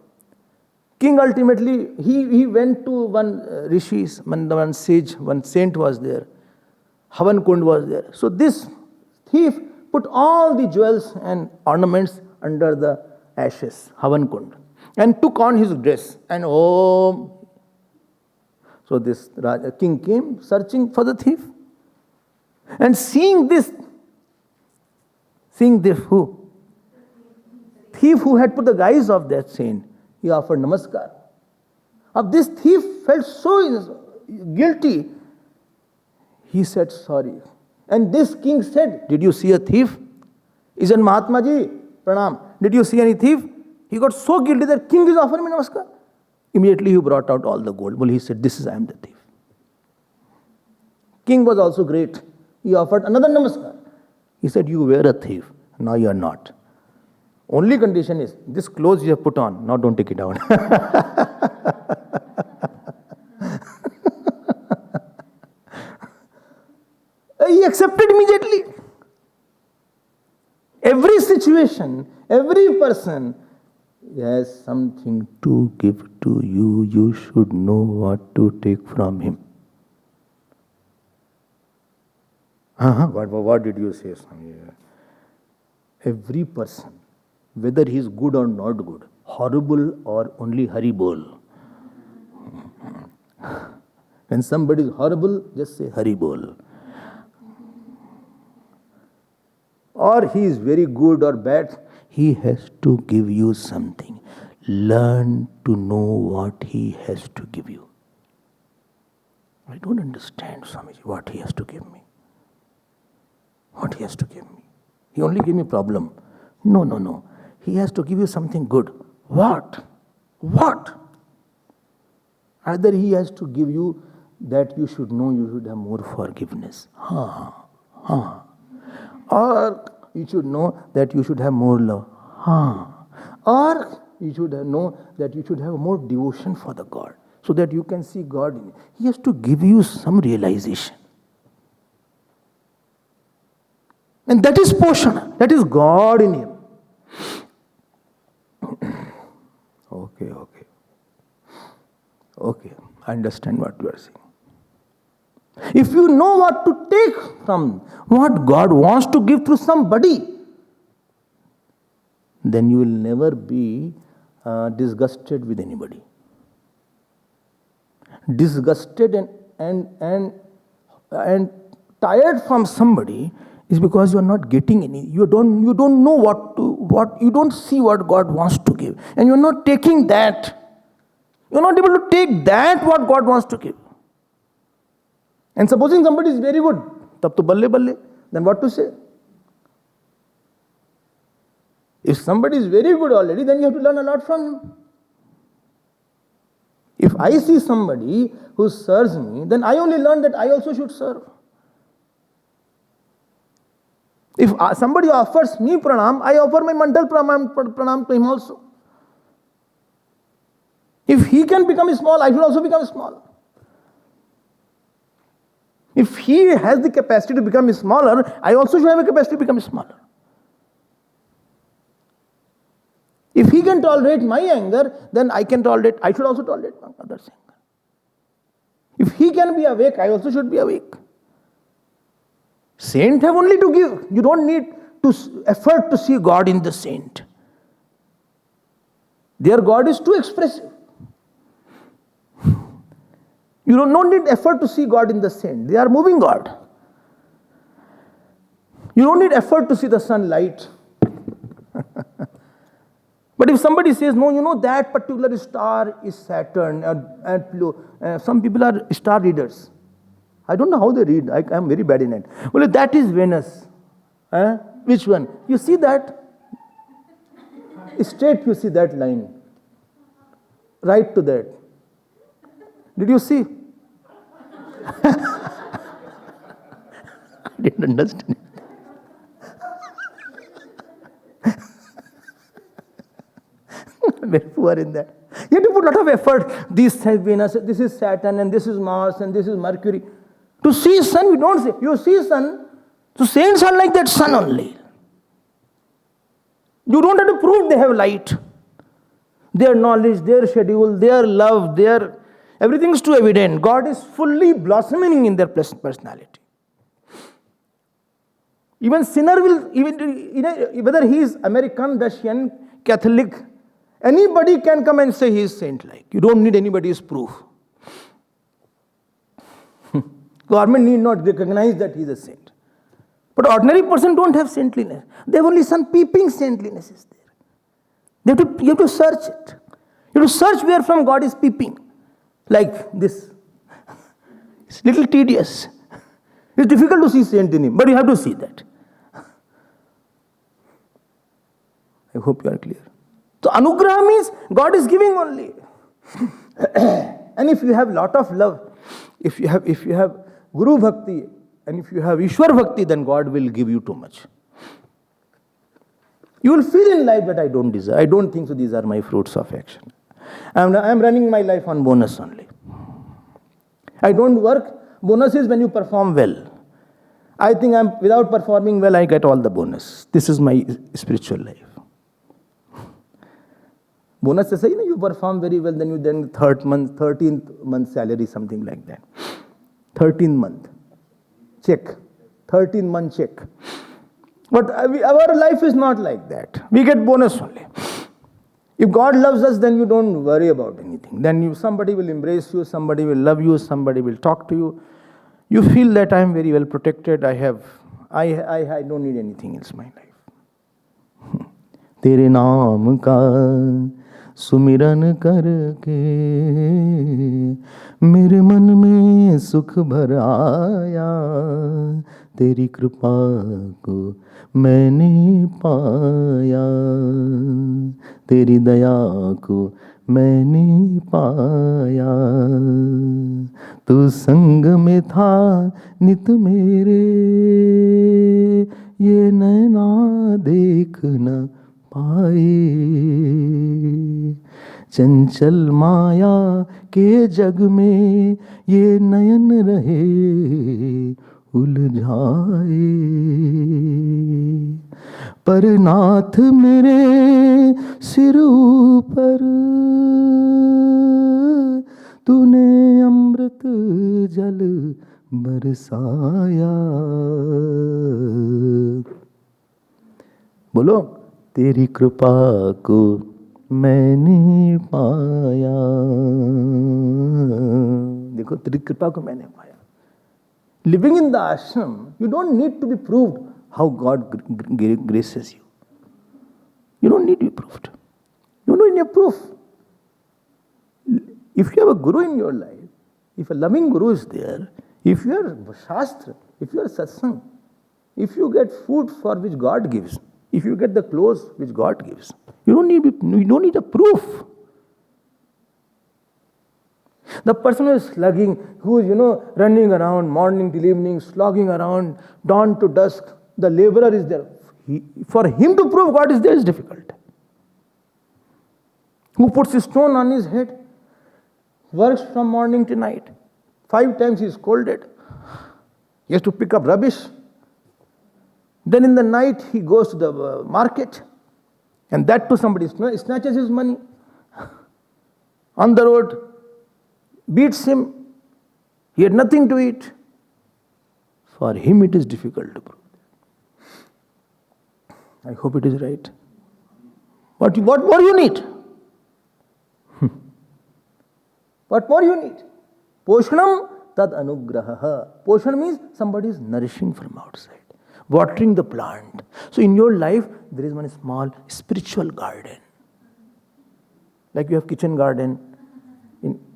King ultimately, he went to one rishis, one sage, one saint was there. Havan Kund was there. So this thief put all the jewels and ornaments under the ashes, Havan Kund, and took on his dress and So this king came searching for the thief. And seeing this who? Thief who had put the guise of that saint, he offered namaskar. Of this thief felt so guilty, he said sorry. And this king said, did you see a thief? Isn't Mahatma Ji, pranam. Did you see any thief? He got so guilty that king is offering me namaskar. Immediately he brought out all the gold. Well, he said, I am the thief. King was also great. He offered another namaskar. He said, you were a thief. Now you are not. Only condition is, this clothes you have put on, now don't take it down. He accepted immediately. Every situation, every person has something to give to you. You should know what to take from him. What did you say, Swami? Every person, whether he is good or not good, horrible or only Hari Bol. When somebody is horrible, just say Hari Bol. Or he is very good or bad, he has to give you something. Learn to know what he has to give you. I don't understand, Swamiji, what he has to give me. What he has to give me. He only gave me problem. No. He has to give you something good. What? Either he has to give you that you should know you should have more forgiveness. Or you should know that you should have more love. Or you should know that you should have more devotion for the God, so that you can see God in you. He has to give you some realization. And that is Poshana. That is God in him. Okay. I understand what you are saying. If you know what to take from what God wants to give to somebody, then you will never be disgusted with anybody. Disgusted and tired from somebody is because you are not getting any. You don't know you don't see what God wants to give, and you are not taking that. You are not able to take that what God wants to give. And supposing somebody is very good, tab to balle, then what to say? If somebody is very good already, then you have to learn a lot from him. If I see somebody who serves me, then I only learn that I also should serve. If somebody offers me pranam, I offer my mandal pranam to him also. If he can become small, I should also become small. If he has the capacity to become smaller, I also should have a capacity to become smaller. If he can tolerate my anger, then I should also tolerate others' anger. If he can be awake, I also should be awake. Saints have only to give. You don't need to effort to see God in the saint. Their God is too expressive. You don't need effort to see God in the saint. They are moving God. You don't need effort to see the sunlight. But if somebody says, no, that particular star is Saturn and Pluto. Some people are star readers. I don't know how they read. I am very bad in it. Well, that is Venus. Which one? You see that? Straight you see that line. Right to that. Did you see? I didn't understand. Very poor in that. You have to put a lot of effort. This is Venus, this is Saturn, and this is Mars, and this is Mercury. To see sun, we don't see. You see sun, so saints are like that sun only. You don't have to prove they have light. Their knowledge, their schedule, their love, everything is too evident. God is fully blossoming in their personality. Even sinner will, whether he is American, Russian, Catholic, anybody can come and say he is saint-like. You don't need anybody's proof. Government need not recognize that he is a saint. But ordinary person don't have saintliness. They have only some peeping saintliness is there. You have to search it. You have to search where from God is peeping. Like this. It's a little tedious. It's difficult to see saint in him, but you have to see that. I hope you are clear. So anugraha means God is giving only. And if you have lot of love, if you have Guru Bhakti, and if you have Ishwar Bhakti, then God will give you too much. You will feel in life that I don't deserve. I don't think so. These are my fruits of action. I am running my life on bonus only. I don't work. Bonus is when you perform well. I think without performing well, I get all the bonus. This is my spiritual life. Bonus is saying you perform very well, then you 13th month salary, something like that. 13th month check. 13th month check. But our life is not like that. We get bonus only. If God loves us, then you don't worry about anything. Then somebody will embrace you, somebody will love you, somebody will talk to you. You feel that I am very well protected. I don't need anything else in my life. तेरे नाम का सुमिरन करके मेरे मन में सुख भर आया, तेरी कृपा को मैंने पाया, तेरी दया को मैंने पाया। तू संग में था नित मेरे, ये नैना देख न पाए। चंचल माया के जग में ये नयन रहे उलझाए। पर नाथ मेरे सिर ऊपर तूने अमृत जल बरसाया। बोलो, तेरी कृपा को मैंने पाया। देखो, तेरी कृपा को मैंने पाया। Living in the ashram, you don't need to be proved how God graces you. You don't need to be proved. You don't need a proof. If you have a guru in your life, if a loving guru is there, if you are shastra, if you are satsang, if you get food for which God gives, if you get the clothes which God gives, you don't need a proof. The person who is slugging, who is, running around morning till evening, slogging around, dawn to dusk, the laborer is there. For him to prove God is there is difficult. Who puts a stone on his head, works from morning to night. 5 times he is scolded. He has to pick up rubbish. Then in the night he goes to the market, and that too somebody snatches his money. On the road, beats him. He had nothing to eat. For him it is difficult to prove. I hope it is right. What more you need? What more you need? Poshanam tad anugraha. Poshan means somebody is nourishing from outside, watering the plant. So in your life, there is one small spiritual garden. Like you have kitchen garden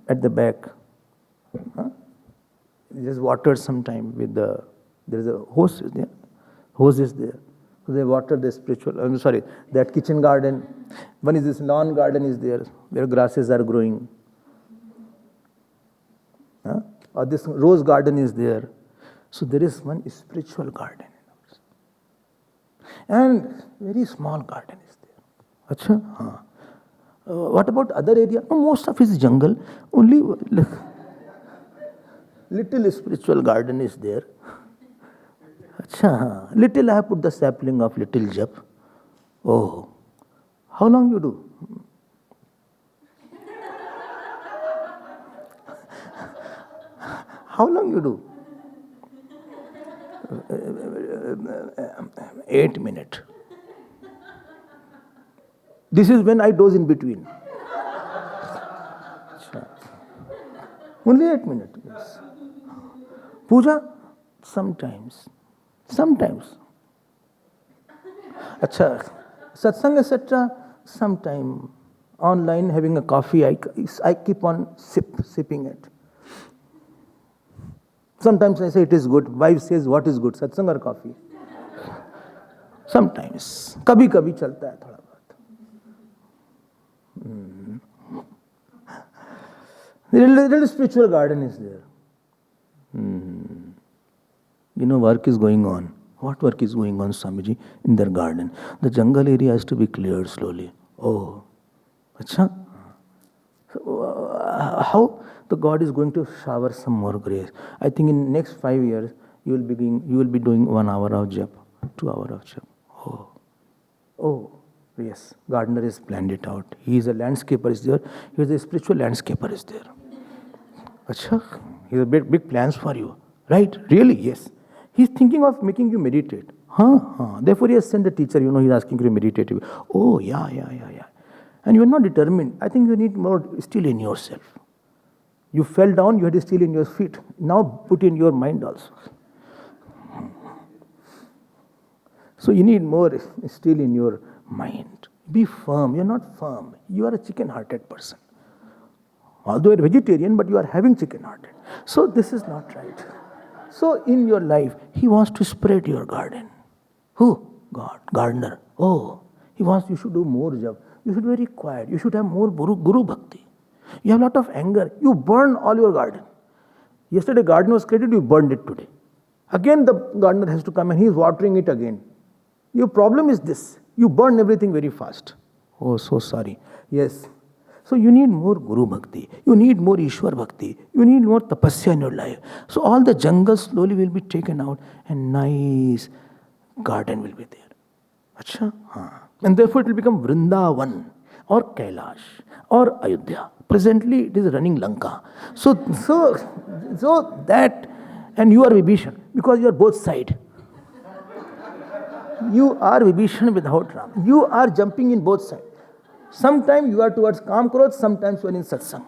at the back. It is watered sometime with there is a hose is there. Hose is there. So they water the that kitchen garden. One is this lawn garden is there, where grasses are growing. Or this rose garden is there. So there is one spiritual garden. And very small garden is there. Achha? What about other area? No, most of it is jungle. Only little spiritual garden is there. Achha, little I have put the sapling of little jap. Oh, how long you do? How long you do? 8 minutes. This is when I doze in between. Only 8 minutes. Yes. Puja? Sometimes. Acha, satsang etc. Sometime. Online having a coffee, I keep on sipping it. Sometimes I say it is good. Wife says what is good, satsang or coffee? Sometimes. Kabhi chalta hai thoda bahut. Little spiritual garden is there. Work is going on. What work is going on, Swamiji? In their garden. The jungle area has to be cleared slowly. Oh, acha. How the God is going to shower some more grace? I think in next 5 years you will be doing 1 hour of jap, 2 hours of jap. Oh, yes. Gardener has planned it out. He is a landscaper is there. He is a spiritual landscaper is there. Acha, he has big plans for you, right? Really? Yes. He is thinking of making you meditate. Therefore he has sent a teacher. He is asking you to meditate. Oh, yeah. And you are not determined. I think you need more still in yourself. You fell down, you had to still in your feet. Now put in your mind also. So you need more still in your mind. Be firm. You're not firm. You are a chicken-hearted person. Although you're vegetarian, but you are having chicken-hearted. So this is not right. So in your life, he wants to spread your garden. Who? God. Gardener. Oh, he wants you should do more job. You should be very quiet. You should have more Guru Bhakti. You have a lot of anger. You burn all your garden. Yesterday garden was created, you burned it today. Again the gardener has to come and he is watering it again. Your problem is this. You burn everything very fast. Oh, so sorry. Yes. So you need more Guru Bhakti. You need more Ishwar Bhakti. You need more tapasya in your life. So all the jungle slowly will be taken out and nice garden will be there. Achha? And therefore it will become Vrindavan or Kailash or Ayodhya. Presently it is running Lanka. So that, and you are Vibhishan because you are both sides. You are Vibhishan without Ram. You are jumping in both sides. Sometimes you are towards Kam Krodh, sometimes you are in Satsang.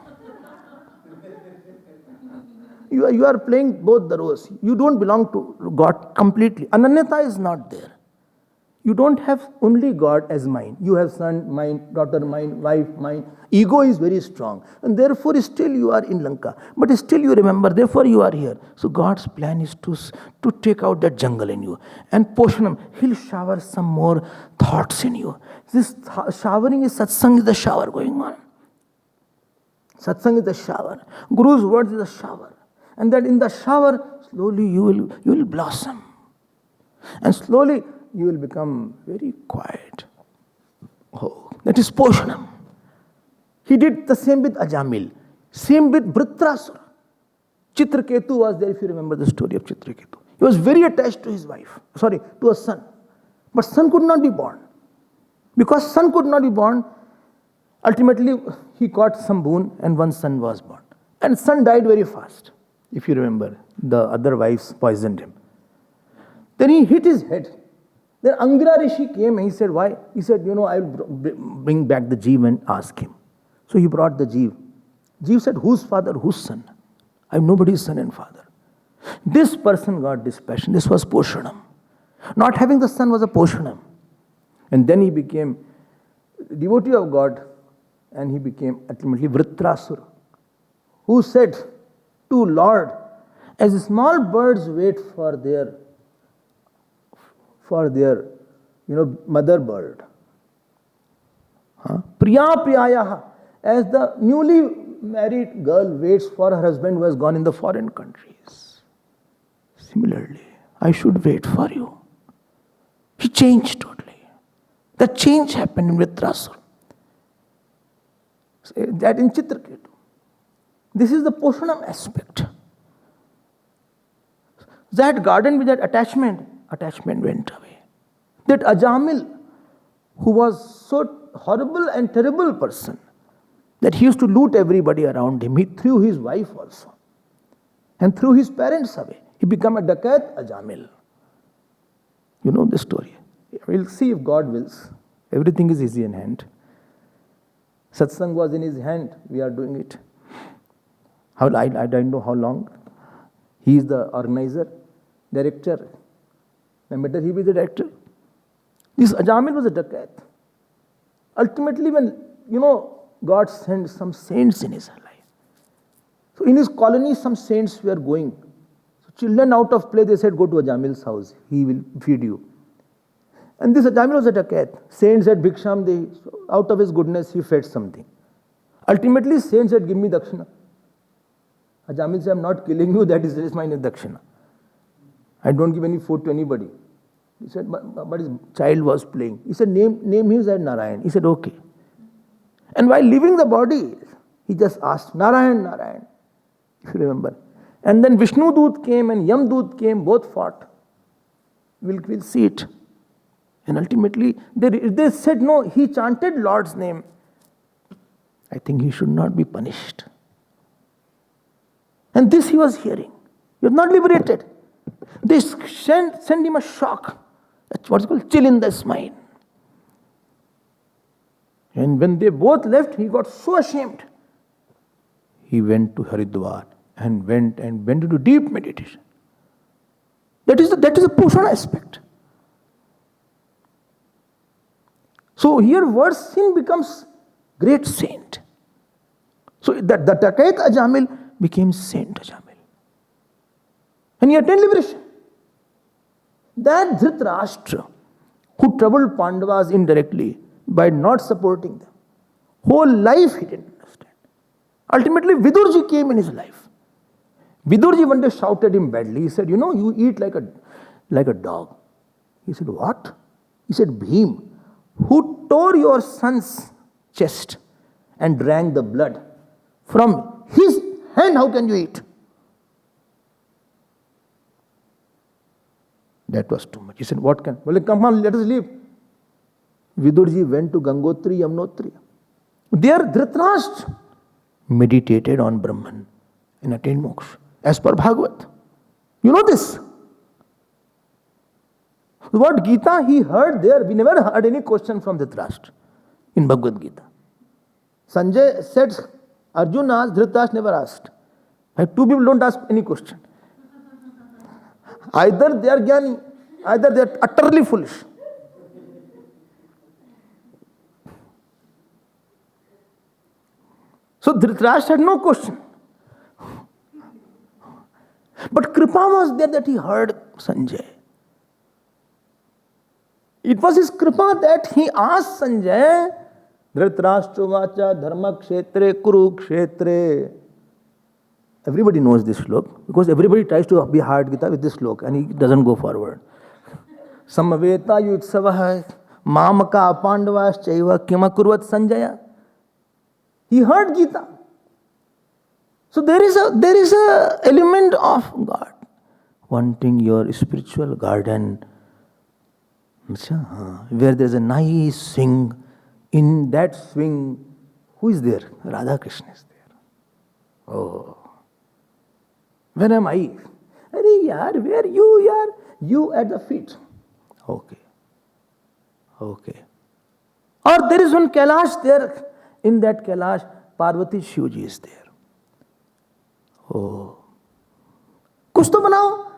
You are playing both the roles. You don't belong to God completely. Ananyata is not there. You don't have only God as mind. You have son, mind, daughter, mind, wife, mind. Ego is very strong. And therefore still you are in Lanka. But still you remember, therefore you are here. So God's plan is to take out that jungle in you. And Poshanam, He'll shower some more thoughts in you. This showering is satsang is the shower going on. Satsang is the shower. Guru's words is the shower. And that in the shower, slowly you will blossom. And slowly you will become very quiet. Oh, that is Poshanam. He did the same with Ajamil. Same with Vritrasura. Chitraketu was there, if you remember the story of Chitraketu. He was very attached to his wife. To a son. But son could not be born. Because son could not be born, ultimately he got some boon and one son was born. And son died very fast. If you remember, the other wives poisoned him. Then he hit his head. Then Angira Rishi came and he said, why? He said, I will bring back the Jeev and ask him. So he brought the Jeev. Jeev said, whose father, whose son? I am nobody's son and father. This person got dispassion. This was Poshanam. Not having the son was a Poshanam. And then he became a devotee of God and he became ultimately Vritrasura, who said to Lord, as small birds wait for their mother bird. Priya Priyayaha, as the newly married girl waits for her husband who has gone in the foreign countries. Similarly, I should wait for you. He changed totally. That change happened in Vritrasura. That in Chitraketu. This is the Poshanam aspect. That garden with that attachment went away. That Ajamil, who was so horrible and terrible person, that he used to loot everybody around him. He threw his wife also. And threw his parents away. He became a Dakat Ajamil. You know the story. We'll see if God wills. Everything is easy in hand. Satsang was in his hand. We are doing it. I don't know how long. He is the organizer, director. No matter he be the director. This Ajamil was a Dakat. Ultimately, when, God sent some saints in his life. So in his colony, some saints were going. So children out of play, they said, go to Ajamil's house. He will feed you. And this Ajamil was a Dakat. Saint said, Bhiksham Dehi. So out of his goodness, he fed something. Ultimately, Saint said, give me Dakshina. Ajamil said, I'm not killing you, that is mine Dakshina. I don't give any food to anybody. He said, but his child was playing. He said, name him as Narayan. He said, okay. And while leaving the body, he just asked, Narayan, Narayan, if you remember. And then Vishnu Doot came and Yam Doot came, both fought. We'll see it. And ultimately, they said, no, he chanted Lord's name. I think he should not be punished. And this he was hearing. He was not liberated. They sent him a shock. That's what's called chill in the spine. And when they both left, he got so ashamed. He went to Haridwar and went into deep meditation. That is a Pushana aspect. So here word sin becomes great saint. So the Dakait Ajamil became Saint Ajamil. And he attained liberation. That Dhritarashtra, who troubled Pandavas indirectly by not supporting them, whole life he didn't understand. Ultimately, Vidurji came in his life. Vidurji one day shouted him badly. He said, you eat like a dog. He said, what? He said, Bhim, who tore your son's chest and drank the blood from his hand, how can you eat? That was too much. He said, what can? Well, come on, let us leave. Vidurji went to Gangotri, Yamunotri. There, Dhritarashtra meditated on Brahman and attained moksha, as per Bhagavat. You know this. What Gita he heard there, we never heard any question from Dhritarashtra in Bhagavad Gita. Sanjay said, Arjuna asked, Dhritarashtra never asked. Two people don't ask any question. Either they are jnani, either they are utterly foolish. So Dhritarashtra had no question. But Kripa was there that he heard Sanjay. It was his Kripa that he asked Sanjay, Dhritarashtra vacha dharma kshetre kuru kshetre. Everybody knows this slok because everybody tries to be hard Gita with this slok and he doesn't go forward. Samaveta yutsavah mamaka apandavas chaiva kimakurvat Sanjaya. He heard Gita. So there is a element of God wanting your spiritual garden where there is a nice swing. In that swing, who is there? Radha Krishna is there. Oh. When am I? Arey yaar, where you yaar? You at the feet. Okay. Or there is one Kailash there. In that Kailash, Parvati Shivji is there. Oh. Kuch to banao.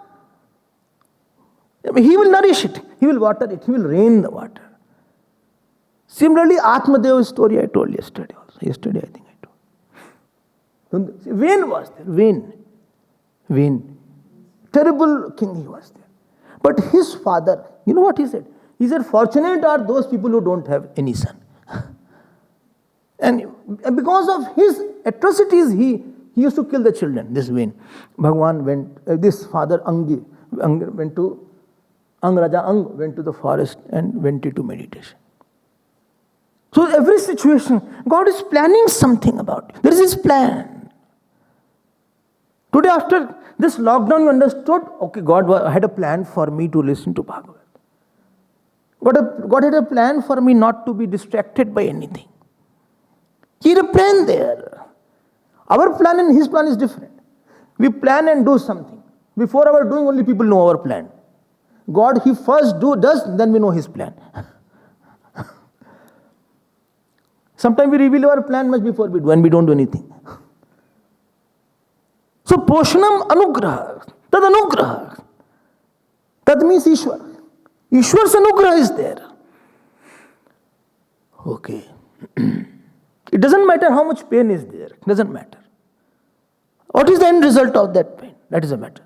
He will nourish it. He will water it. He will rain the water. Similarly, Atmadev's story I told yesterday also. Yesterday I think I told. Vain was there. Vain. Terrible king he was there. But his father, you know what he said? He said, fortunate are those people who don't have any son. And because of his atrocities, he used to kill the children, this Vain. Bhagwan went, this father Raja went to the forest and went into meditation. So every situation, God is planning something about it. There is His plan. Today after this lockdown, you understood, okay, God had a plan for me to listen to Bhagavat. God had a plan for me not to be distracted by anything. He had a plan there. Our plan and His plan is different. We plan and do something. Before our doing, only people know our plan. God, He first does, then we know His plan. Sometimes we reveal our plan much before we do, and we don't do anything. So, Poshanam Anugraha, Tad Anugraha. Tad means Ishwar. Ishwar's Anugraha is there. Okay. It doesn't matter how much pain is there. It doesn't matter. What is the end result of that pain? That is a matter.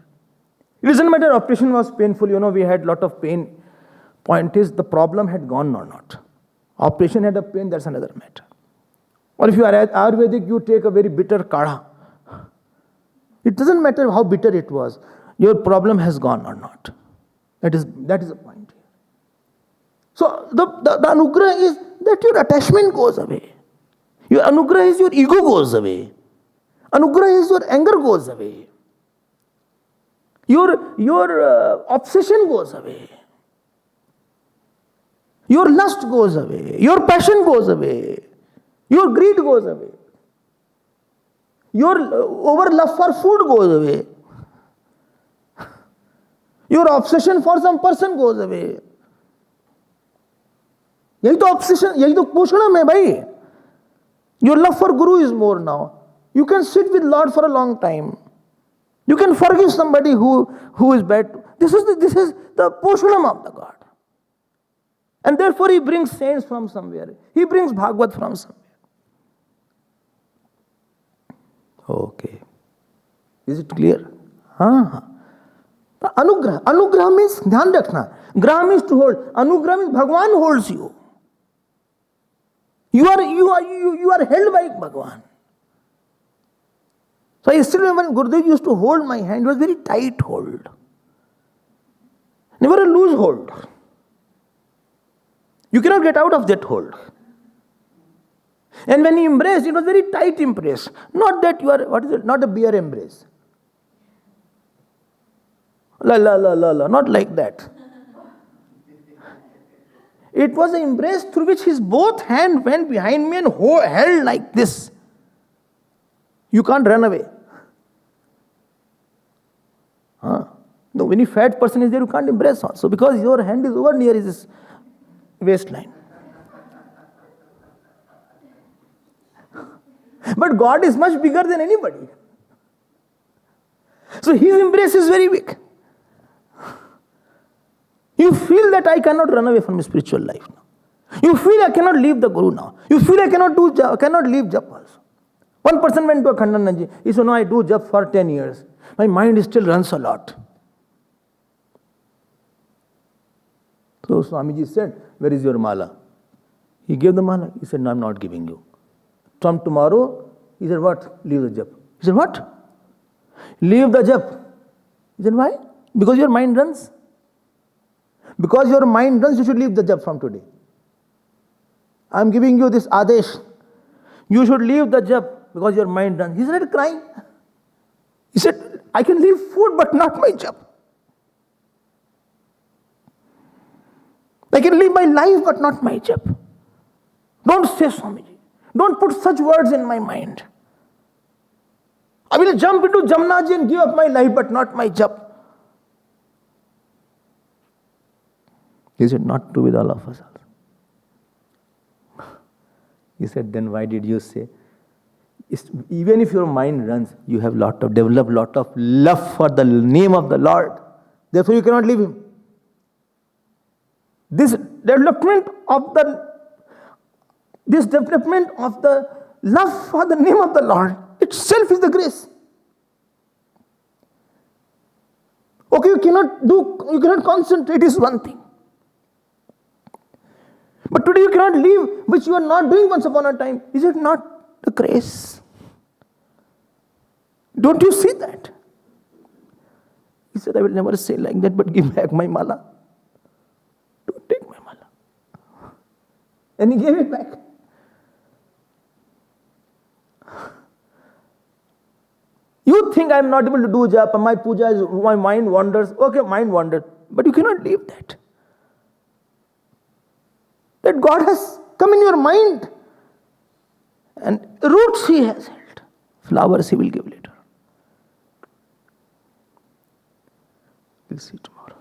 It doesn't matter operation was painful. We had lot of pain. Point is the problem had gone or not. Operation had a pain, that's another matter. Or if you are Ayurvedic, you take a very bitter kadha. It doesn't matter how bitter it was. Your problem has gone or not. That is the point here. So the anugrah is that your attachment goes away. Your anugrah is your ego goes away. Anugrah is your anger goes away. Your obsession goes away. Your lust goes away. Your passion goes away. Your greed goes away. Your over love for food goes away. Your obsession for some person goes away. यही तो obsession, यही तो पोषणम है भाई. Your love for Guru is more now. You can sit with Lord for a long time. You can forgive somebody who is bad. This is the poshanam of the God. And therefore he brings saints from somewhere. He brings Bhagavat from somewhere. Okay. Is it clear? Anugrah. Anugrah means dhyan rakhna. Graha means to hold. Anugrah means Bhagwan holds you. You are held by Bhagwan. So I still remember when Gurudev used to hold my hand, it was very tight hold. Never a loose hold. You cannot get out of that hold. And when he embraced, it was very tight embrace. Not that you are, not a bear embrace. La, not like that. It was an embrace through which his both hands went behind me and held like this. You can't run away. No, when a fat person is there, you can't embrace also, because your hand is over near his waistline. But God is much bigger than anybody. So his embrace is very big. You feel that I cannot run away from spiritual life now. You feel I cannot leave the Guru now. You feel I cannot leave Jap also. One person went to a Khandananji. He said, no, I do Jap for 10 years. My mind still runs a lot. So Swamiji said, where is your mala? He gave the mala. He said, no, I'm not giving you. From tomorrow, he said, what? Leave the Jap. He said, what? Leave the Jap. He said, why? Because your mind runs. Because your mind runs, you should leave the Jap from today. I'm giving you this Adesh. You should leave the Jap because your mind runs. He started crying. He said, I can leave food but not my Jap. I can live my life but not my Jap. Don't say, Swamiji. Don't put such words in my mind. I will jump into Jamnaji and give up my life but not my Jap. Is it not true with all of us also? He said, then why did you say? Even if your mind runs, you have developed lot of love for the name of the Lord. Therefore you cannot leave him. This development of the love for the name of the Lord itself is the grace. Okay, you cannot concentrate is one thing. But today you cannot leave, which you are not doing once upon a time. Is it not the grace? Don't you see that? He said, I will never say like that, but give back my mala. Don't take my mala. And he gave it back. You think I am not able to do japa, my puja is, my mind wanders. Okay, mind wandered. But you cannot leave that. That God has come in your mind. And roots he has held. Flowers he will give later. We'll see tomorrow.